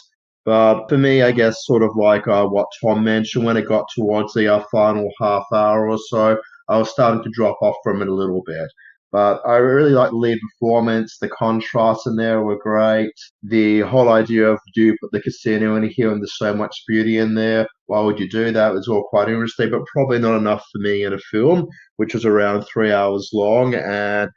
but for me, I guess sort of like what Tom mentioned, when it got towards the final half hour or so, I was starting to drop off from it a little bit. But I really like the lead performance. The contrasts in there were great. The whole idea of, do you put the casino in here and there's so much beauty in there? Why would you do that? It was all quite interesting, but probably not enough for me in a film, which was around 3 hours long. And a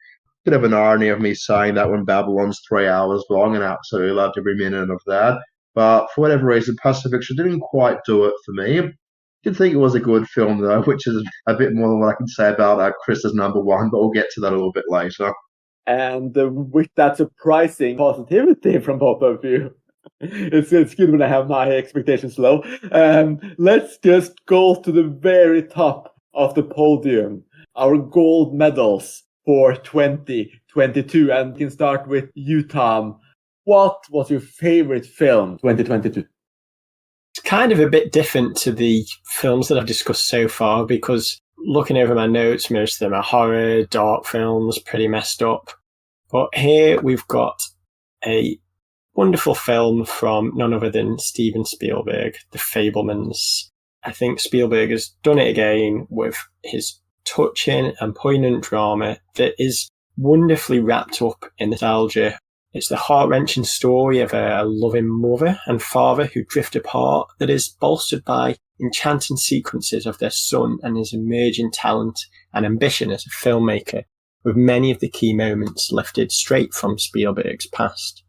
bit of an irony of me saying that when Babylon's 3 hours long, and I absolutely loved every minute of that. But for whatever reason, Pacifiction didn't quite do it for me. Did think it was a good film, though, which is a bit more than what I can say about Chris's number one, but we'll get to that a little bit later. And with that surprising positivity from both of you, it's good when I have my expectations low. Let's just go to the very top of the podium. Our gold medals for 2022. And we can start with you, Tom. What was your favorite film 2022? It's kind of a bit different to the films that I've discussed so far, because looking over my notes, most of them are horror, dark films, pretty messed up. But here we've got a wonderful film from none other than Steven Spielberg, The Fabelmans. I think Spielberg has done it again with his touching and poignant drama that is wonderfully wrapped up in nostalgia. It's the heart-wrenching story of a loving mother and father who drift apart that is bolstered by enchanting sequences of their son and his emerging talent and ambition as a filmmaker, with many of the key moments lifted straight from Spielberg's past.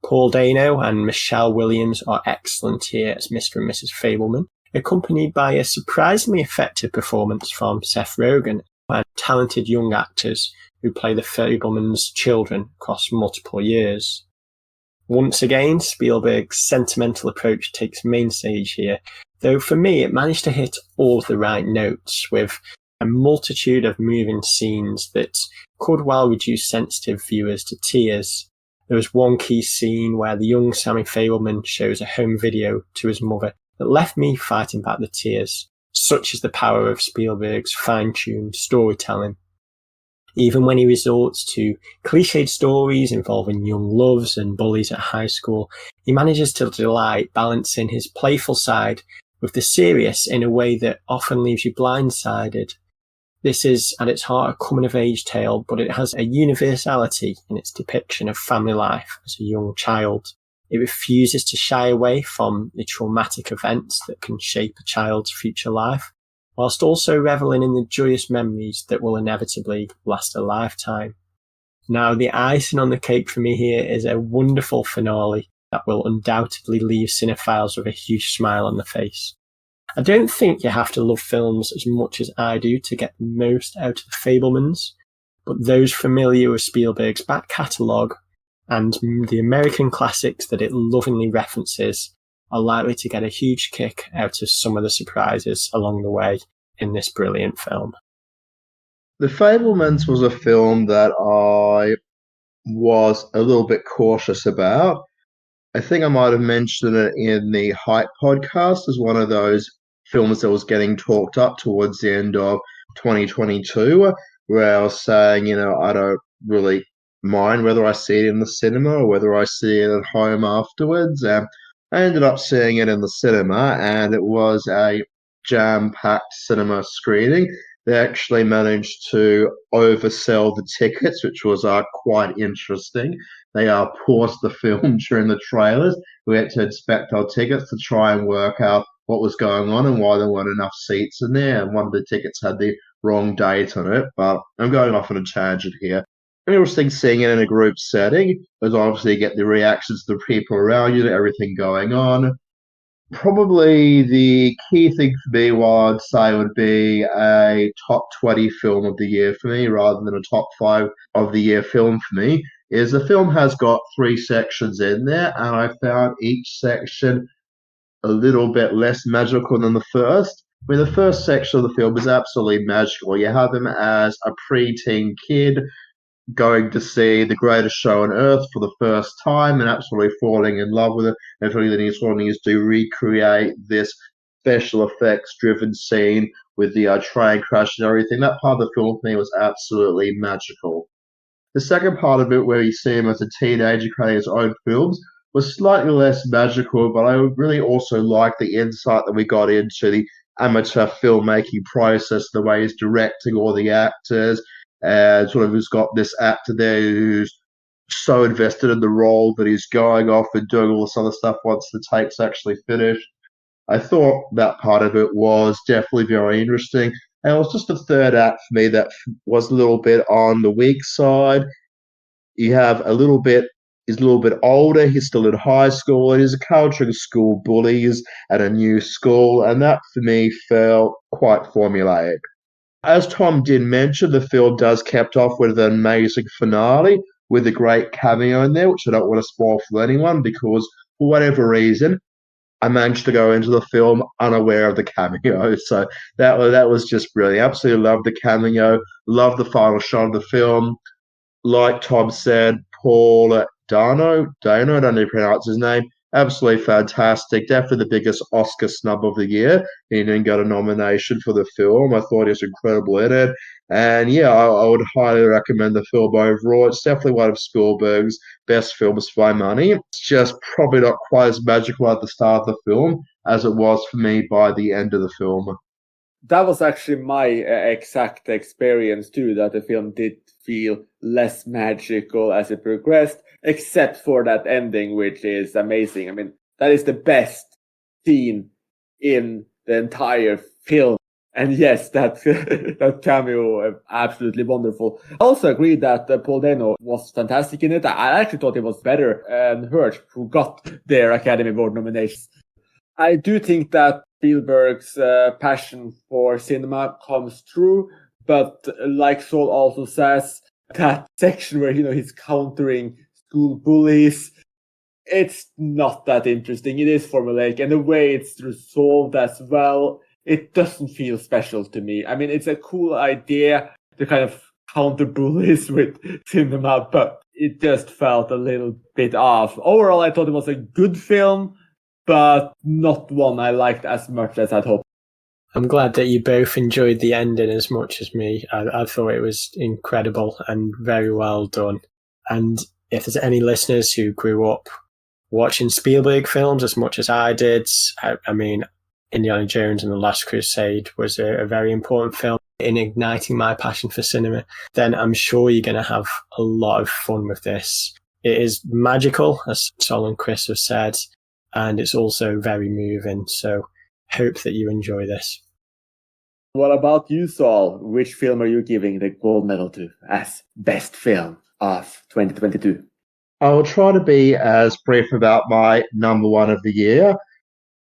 Paul Dano and Michelle Williams are excellent here as Mr. and Mrs. Fabelman, accompanied by a surprisingly effective performance from Seth Rogen and talented young actors who play the Fabelmans' children across multiple years. Once again, Spielberg's sentimental approach takes main stage here, though for me it managed to hit all of the right notes with a multitude of moving scenes that could well reduce sensitive viewers to tears. There was one key scene where the young Sammy Fabelman shows a home video to his mother that left me fighting back the tears. Such is the power of Spielberg's fine-tuned storytelling. Even when he resorts to cliched stories involving young loves and bullies at high school, he manages to delight, balancing his playful side with the serious in a way that often leaves you blindsided. This is, at its heart, a coming-of-age tale, but it has a universality in its depiction of family life as a young child. It refuses to shy away from the traumatic events that can shape a child's future life, whilst also reveling in the joyous memories that will inevitably last a lifetime. Now, the icing on the cake for me here is a wonderful finale that will undoubtedly leave cinephiles with a huge smile on the face. I don't think you have to love films as much as I do to get the most out of the Fabelmans, but those familiar with Spielberg's back catalogue and the American classics that it lovingly references are likely to get a huge kick out of some of the surprises along the way in this brilliant film. The Fabelmans was a film that I was a little bit cautious about. I think I might have mentioned it in the Hype podcast as one of those films that was getting talked up towards the end of 2022, where I was saying, I don't really mind whether I see it in the cinema or whether I see it at home afterwards. I ended up seeing it in the cinema, and it was a jam-packed cinema screening. They actually managed to oversell the tickets, which was quite interesting. They paused the film during the trailers. We had to inspect our tickets to try and work out what was going on and why there weren't enough seats in there. And one of the tickets had the wrong date on it. But I'm going off on a tangent here. Interesting seeing it in a group setting, because obviously you get the reactions of the people around you, everything going on. Probably the key thing for me, what I'd say would be a top 20 film of the year for me, rather than a top 5 of the year film for me, is the film has got 3 sections in there, and I found each section a little bit less magical than the first. I mean, the first section of the film is absolutely magical. You have him as a preteen kid going to see the greatest show on earth for the first time and absolutely falling in love with it, and feeling that he's wanting to recreate this special effects driven scene with the train crash and everything. That part of the film for me was absolutely magical. The second part of it, where you see him as a teenager creating his own films, was slightly less magical, but I really also liked the insight that we got into the amateur filmmaking process, the way he's directing all the actors, and sort of has got this actor there who's so invested in the role that he's going off and doing all this other stuff once the take's actually finished. I thought that part of it was definitely very interesting. And it was just the third act for me that was a little bit on the weak side. You have he's a little bit older, he's still in high school, and he's encountering school bullies at a new school, and that for me felt quite formulaic. As Tom did mention, the film does capped off with an amazing finale with a great cameo in there, which I don't want to spoil for anyone because, for whatever reason, I managed to go into the film unaware of the cameo. So that was just brilliant. Absolutely loved the cameo, loved the final shot of the film. Like Tom said, Paul Dano, I don't know how to pronounce his name, absolutely fantastic. Definitely the biggest Oscar snub of the year. He didn't get a nomination for the film. I thought he was incredible in it. And yeah, I would highly recommend the film overall. It's definitely one of Spielberg's best films by money. It's just probably not quite as magical at the start of the film as it was for me by the end of the film. That was actually my exact experience too, that the film did feel less magical as it progressed, except for that ending, which is amazing. I mean, that is the best scene in the entire film. And yes, that that cameo, absolutely wonderful. I also agree that Paul Dano was fantastic in it. I actually thought it was better than Hirsch, who got their Academy Award nominations. I do think that Spielberg's passion for cinema comes through, but like Saul also says, that section where, he's countering school bullies, it's not that interesting. It is formulaic, and the way it's resolved as well, it doesn't feel special to me. I mean, it's a cool idea to kind of counter bullies with cinema, but it just felt a little bit off. Overall, I thought it was a good film, but not one I liked as much as I'd hoped. I'm glad that you both enjoyed the ending as much as me. I thought it was incredible and very well done. And if there's any listeners who grew up watching Spielberg films as much as I did, I mean, Indiana Jones and the Last Crusade was a very important film in igniting my passion for cinema, then I'm sure you're going to have a lot of fun with this. It is magical, as Sol and Chris have said, and it's also very moving. So hope that you enjoy this. What about you, Sol? Which film are you giving the gold medal to as best film of 2022? I will try to be as brief about my number one of the year,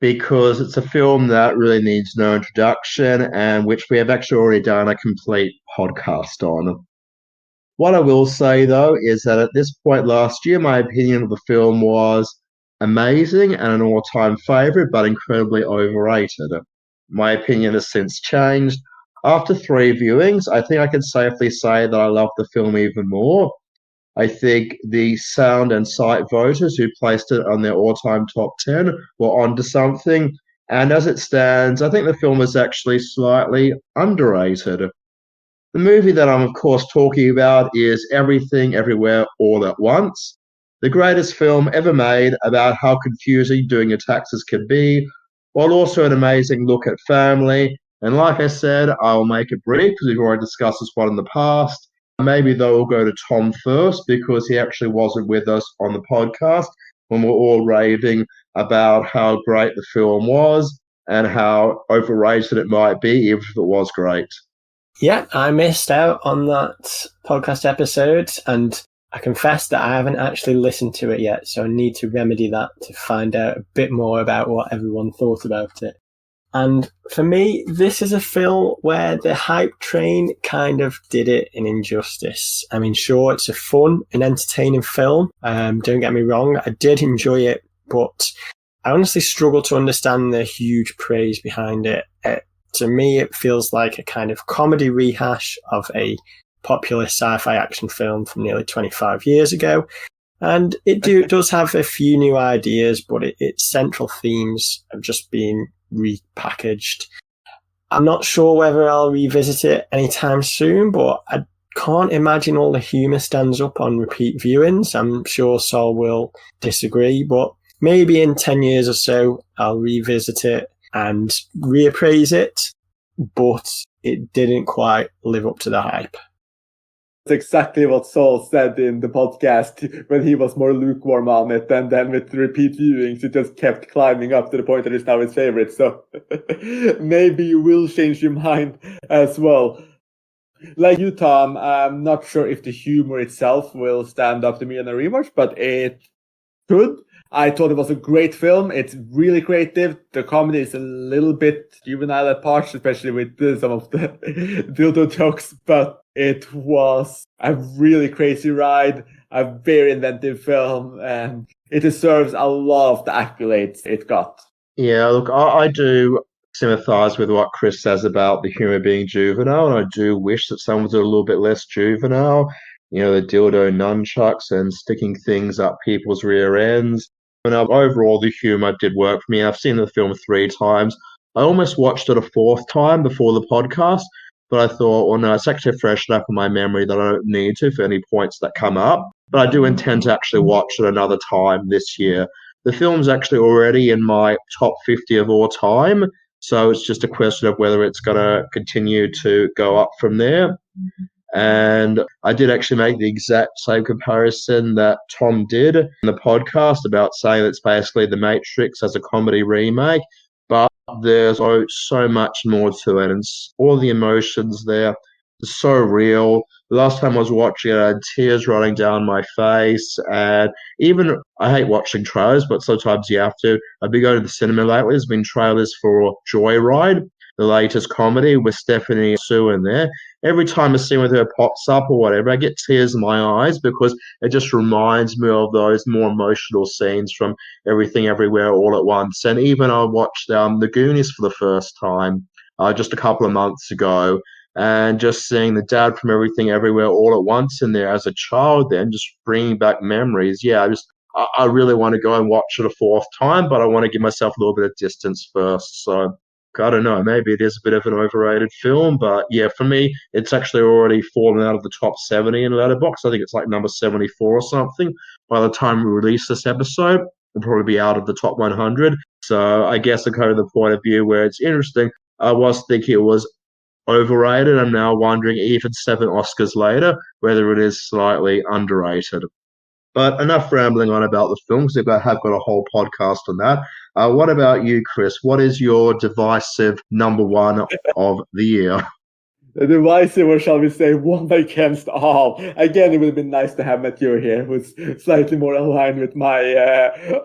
because it's a film that really needs no introduction and which we have actually already done a complete podcast on. What I will say, though, is that at this point last year, my opinion of the film was amazing and an all-time favourite, but incredibly overrated. My opinion has since changed. After 3 viewings, I think I can safely say that I love the film even more. I think the sound and sight voters who placed it on their all-time top 10 were onto something. And as it stands, I think the film is actually slightly underrated. The movie that I'm, of course, talking about is Everything, Everywhere, All at Once, the greatest film ever made about how confusing doing your taxes can be, while also an amazing look at family. And like I said, I'll make it brief because we've already discussed this one in the past. Maybe though we'll go to Tom first because he actually wasn't with us on the podcast when we're all raving about how great the film was and how overrated it might be, even if it was great. Yeah, I missed out on that podcast episode, and I confess that I haven't actually listened to it yet, so I need to remedy that to find out a bit more about what everyone thought about it. And for me, this is a film where the hype train kind of did it an injustice. I mean, sure, it's a fun and entertaining film. Don't get me wrong, I did enjoy it, but I honestly struggle to understand the huge praise behind it. To me, it feels like a kind of comedy rehash of a popular sci-fi action film from nearly 25 years ago. And it does have a few new ideas, but its central themes have just been repackaged. I'm not sure whether I'll revisit it anytime soon, but I can't imagine all the humour stands up on repeat viewings. I'm sure Sol will disagree, but maybe in 10 years or so, I'll revisit it and reappraise it, but it didn't quite live up to the hype. That's exactly what Saul said in the podcast when he was more lukewarm on it, and then with repeat viewings it just kept climbing up to the point that it's now his favorite. So maybe you will change your mind as well. Like you, Tom, I'm not sure if the humor itself will stand up to me on a rewatch, but it could. I thought it was a great film. It's really creative. The comedy is a little bit juvenile at parts, especially with some of the dildo jokes, but it was a really crazy ride, a very inventive film, and it deserves a lot of the accolades it got. Yeah, look, I do sympathise with what Chris says about the humour being juvenile, and I do wish that some was a little bit less juvenile. You know, the dildo nunchucks and sticking things up people's rear ends. And overall, the humour did work for me. I've seen the film 3 times. I almost watched it a 4th time before the podcast, but I thought, well, no, it's actually fresh enough in my memory that I don't need to for any points that come up. But I do intend to actually watch it another time this year. The film's actually already in my top 50 of all time, so it's just a question of whether it's going to continue to go up from there. And I did actually make the exact same comparison that Tom did in the podcast about saying it's basically The Matrix as a comedy remake, but there's so much more to it, and all the emotions there are so real. The last time I was watching it, I had tears running down my face, and even, I hate watching trailers, but sometimes you have to. I've been going to the cinema lately. There's been trailers for Joyride, the latest comedy with Stephanie Sue in there. Every time a scene with her pops up or whatever, I get tears in my eyes because it just reminds me of those more emotional scenes from Everything Everywhere All at Once. And even I watched The Goonies for the first time just a couple of months ago, and just seeing the dad from Everything Everywhere All at Once in there as a child then, just bringing back memories. Yeah, I really want to go and watch it a 4th time, but I want to give myself a little bit of distance first. So I don't know, maybe it is a bit of an overrated film, but yeah, for me, it's actually already fallen out of the top 70 in Letterboxd. I think it's like number 74 or something. By the time we release this episode, it'll probably be out of the top 100. So I guess I go to the point of view where it's interesting. I was thinking it was overrated. I'm now wondering, even 7 Oscars later, whether it is slightly underrated. But enough rambling on about the films. I have got a whole podcast on that. What about you, Chris? What is your divisive number one of the year? The divisive, or shall we say, one against all. Again, it would have been nice to have Mathieu here, who's slightly more aligned with my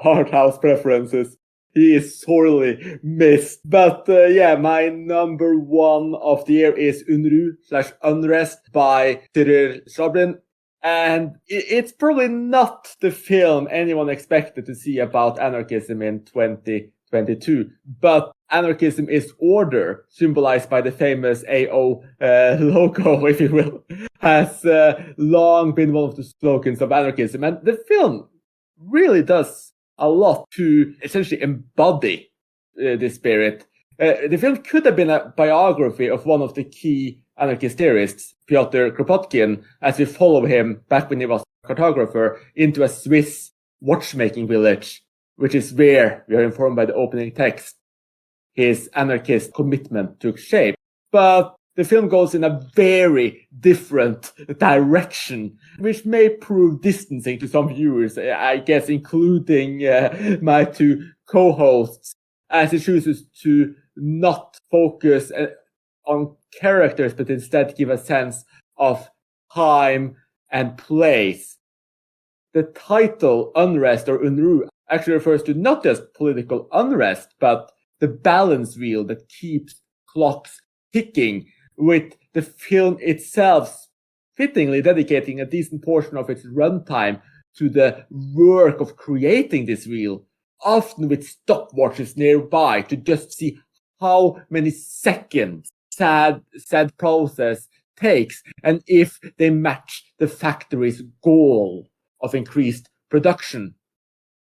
arthouse preferences. He is sorely missed. But yeah, my number one of the year is Unru/Unrest by Cyril Chaplin. And it's probably not the film anyone expected to see about anarchism in 2022. But anarchism is order, symbolized by the famous AO logo, if you will, has long been one of the slogans of anarchism. And the film really does a lot to essentially embody the spirit. The film could have been a biography of one of the key anarchist theorists, Pyotr Kropotkin, as we follow him back when he was a cartographer into a Swiss watchmaking village, which is where, we are informed by the opening text, his anarchist commitment took shape. But the film goes in a very different direction, which may prove distancing to some viewers, I guess, including my two co-hosts, as it chooses to not focus on characters, but instead give a sense of time and place. The title Unrest or Unru actually refers to not just political unrest, but the balance wheel that keeps clocks ticking, with the film itself fittingly dedicating a decent portion of its runtime to the work of creating this wheel, often with stopwatches nearby to just see how many seconds sad process takes, and if they match the factory's goal of increased production.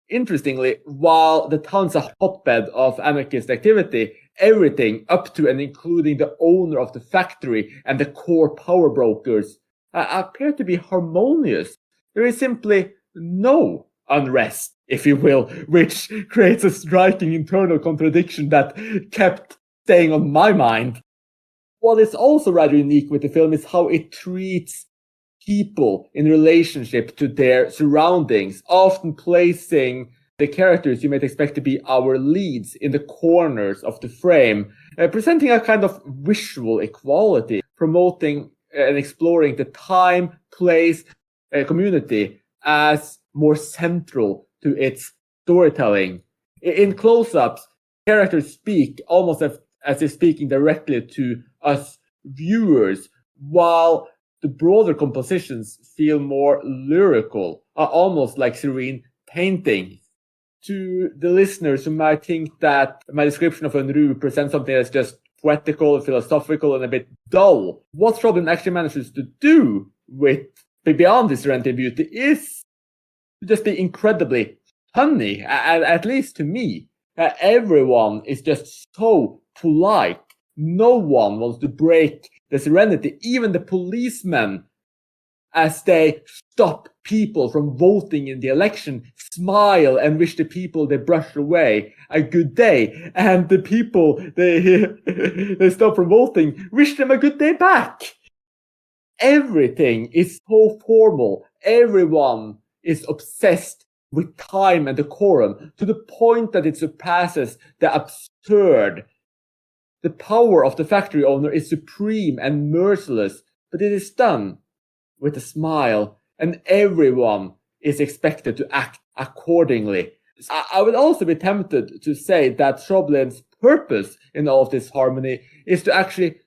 Interestingly, while the town's a hotbed of anarchist activity, everything up to and including the owner of the factory and the core power brokers appear to be harmonious. There is simply no unrest, if you will, which creates a striking internal contradiction that kept staying on my mind. What is also rather unique with the film is how it treats people in relationship to their surroundings, often placing the characters you might expect to be our leads in the corners of the frame, presenting a kind of visual equality, promoting and exploring the time, place, community as more central to its storytelling. In close-ups, characters speak almost as if speaking directly to us viewers, while the broader compositions feel more lyrical, almost like serene paintings. To the listeners who might think that my description of Unru presents something that's just poetical, philosophical, and a bit dull, what Chaplin actually manages to do with beyond this serenity beauty is to just be incredibly funny, at least to me. Everyone is just so polite. No one wants to break the serenity. Even the policemen, as they stop people from voting in the election, smile and wish the people they brush away a good day. And the people they stop from voting wish them a good day back. Everything is so formal. Everyone is obsessed with time and decorum to the point that it surpasses the absurd. The power of the factory owner is supreme and merciless, but it is done with a smile, and everyone is expected to act accordingly. I would also be tempted to say that Chaplin's purpose in all of this harmony is to actually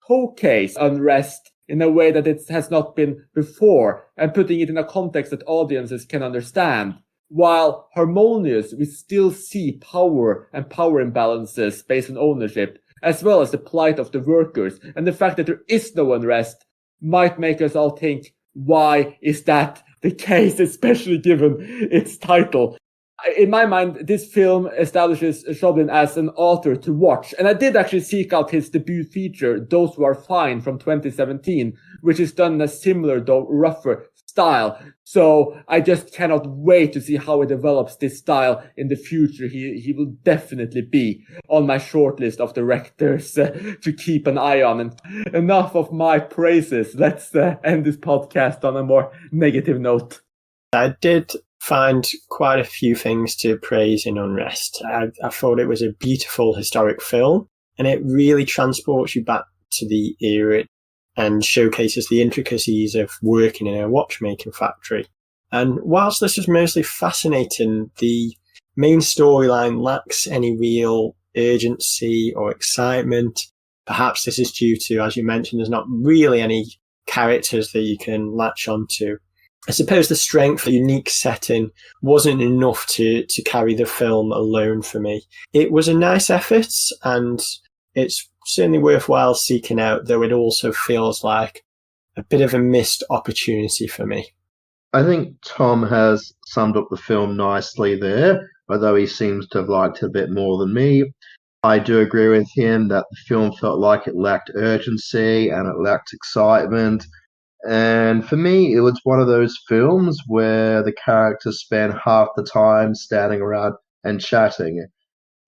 showcase unrest in a way that it has not been before, and putting it in a context that audiences can understand. While harmonious, we still see power and power imbalances based on ownership, as well as the plight of the workers, and the fact that there is no unrest might make us all think, why is that the case, especially given its title? In my mind, this film establishes Chaplin as an author to watch, and I did actually seek out his debut feature, Those Who Are Fine, from 2017, which is done in a similar, though rougher, style. So I just cannot wait to see how he develops this style in the future. He will definitely be on my short list of directors to keep an eye on. And enough of my praises. Let's end this podcast on a more negative note. I did find quite a few things to praise in Unrest. I thought it was a beautiful historic film, and it really transports you back to the era and showcases the intricacies of working in a watchmaking factory. And whilst this is mostly fascinating, the main storyline lacks any real urgency or excitement. Perhaps this is due to, as you mentioned, there's not really any characters that you can latch onto. I suppose the strength, the unique setting, wasn't enough to carry the film alone for me. It was a nice effort, and it's certainly worthwhile seeking out, though it also feels like a bit of a missed opportunity for me. I think Tom has summed up the film nicely there, although he seems to have liked it a bit more than me. I do agree with him that the film felt like it lacked urgency and it lacked excitement. And for me, it was one of those films where the characters spend half the time standing around and chatting.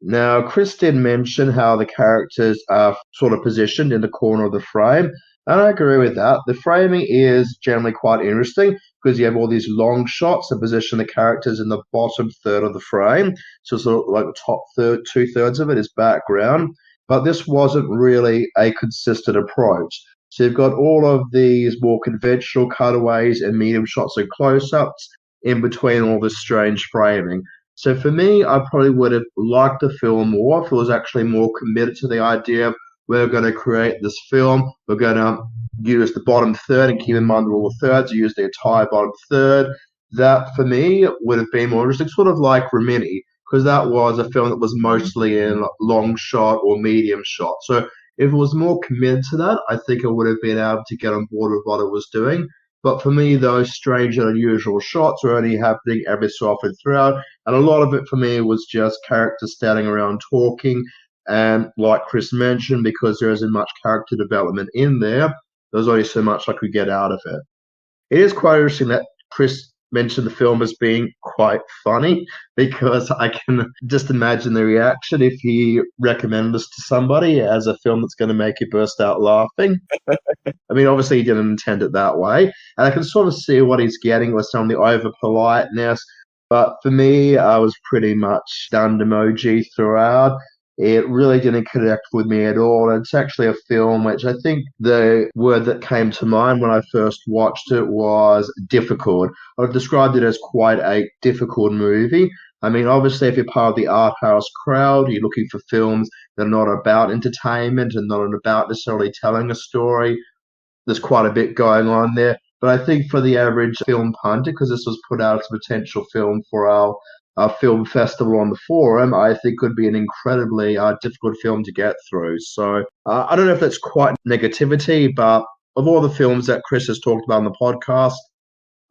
Now, Chris did mention how the characters are sort of positioned in the corner of the frame, and I agree with that. The framing is generally quite interesting because you have all these long shots that position the characters in the bottom third of the frame, so sort of like the top third, 2/3 of it is background. But this wasn't really a consistent approach. So you've got all of these more conventional cutaways and medium shots and close-ups in between all this strange framing. So for me, I probably would have liked the film more if it was actually more committed to the idea of we're going to create this film, we're going to use the bottom third and keep in mind all the thirds, use the entire bottom third. That, for me, would have been more interesting, sort of like Rimini, because that was a film that was mostly in long shot or medium shot. So if it was more committed to that, I think I would have been able to get on board with what it was doing. But for me, those strange and unusual shots were only happening every so often throughout. And a lot of it for me was just characters standing around talking. And like Chris mentioned, because there isn't much character development in there, there's only so much I could get out of it. It is quite interesting that Chris mentioned the film as being quite funny, because I can just imagine the reaction if he recommended this to somebody as a film that's going to make you burst out laughing. I mean, obviously he didn't intend it that way, and I can sort of see what he's getting with some of the over politeness. But for me, I was pretty much stunned emoji throughout. It really didn't connect with me at all. It's actually a film which I think the word that came to mind when I first watched it was difficult. I've described it as quite a difficult movie. I mean, obviously, if you're part of the art house crowd, you're looking for films that are not about entertainment and not about necessarily telling a story. There's quite a bit going on there. But I think for the average film punter, because this was put out as a potential film for our film festival on the forum, I think could be an incredibly difficult film to get through. So I don't know if that's quite negativity, but of all the films that Chris has talked about on the podcast,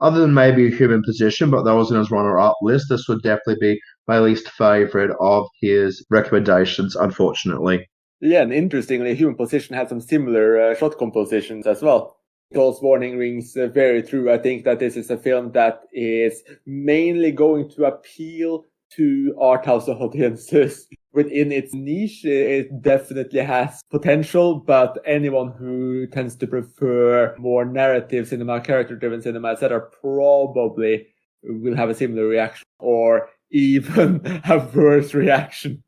other than maybe A Human Position, but that was in his runner-up list, this would definitely be my least favourite of his recommendations, unfortunately. Yeah, and interestingly, Human Position had some similar shot compositions as well. Those warning rings very true. I think that this is a film that is mainly going to appeal to art house audiences. Within its niche, it definitely has potential, but anyone who tends to prefer more narrative cinema, character-driven cinema, etc., probably will have a similar reaction, or even a worse reaction.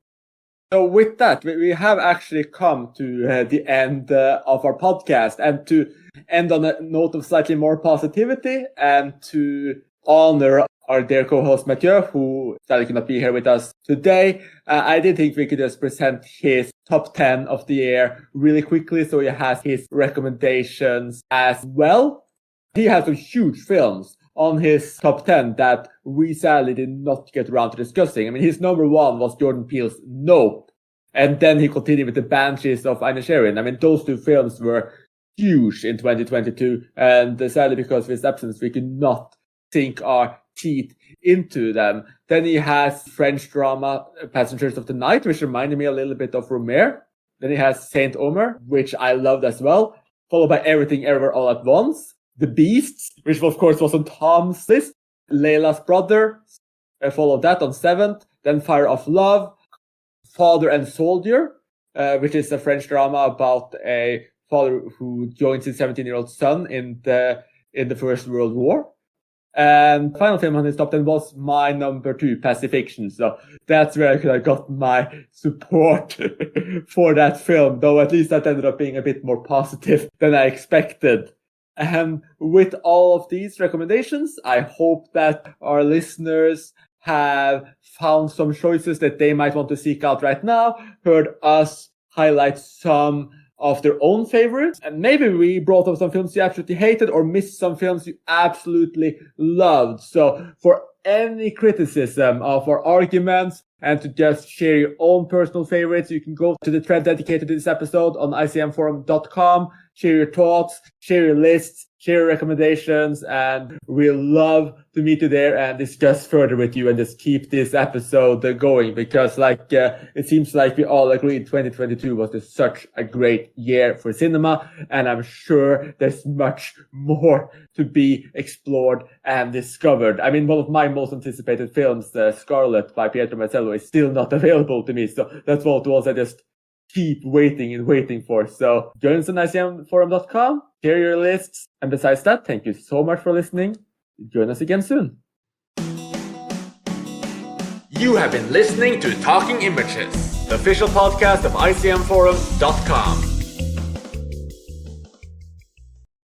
So with that, we have actually come to the end of our podcast, and to end on a note of slightly more positivity and to honor our dear co-host Mathieu, who sadly could not be here with us today. I did think we could just present his top 10 of the year really quickly, so he has his recommendations as well. He has some huge films on his top 10 that we sadly did not get around to discussing. I mean, his number one was Jordan Peele's Nope. And then he continued with The Banshees of Inisherin. I mean, those two films were huge in 2022. And sadly, because of his absence, we could not sink our teeth into them. Then he has French drama Passengers of the Night, which reminded me a little bit of Romer. Then he has Saint Omer, which I loved as well, followed by Everything Everywhere All at Once. The Beasts, which of course was on Tom's list. Layla's Brother followed that on 7th. Then Fire of Love, Father and Soldier, which is a French drama about a father who joins his 17-year-old son in the First World War. And final film on his top 10 was my number 2, Pacifiction. So that's where I could have got my support for that film, though at least that ended up being a bit more positive than I expected. And with all of these recommendations, I hope that our listeners have found some choices that they might want to seek out right now, heard us highlight some of their own favorites, and maybe we brought up some films you absolutely hated or missed some films you absolutely loved. So for any criticism of our arguments and to just share your own personal favorites, you can go to the thread dedicated to this episode on icmforum.com, share your thoughts, share your lists, share your recommendations, and we'll love to meet you there and discuss further with you and just keep this episode going, because it seems like we all agree 2022 was just such a great year for cinema, and I'm sure there's much more to be explored and discovered. I mean, one of my most anticipated films, Scarlet by Pietro Marcello, is still not available to me, so that's one of the ones I just keep waiting for. So join us on icmforum.com, share your lists, and besides that, thank you so much for listening. Join us again soon. You have been listening to Talking Images, the official podcast of icmforum.com.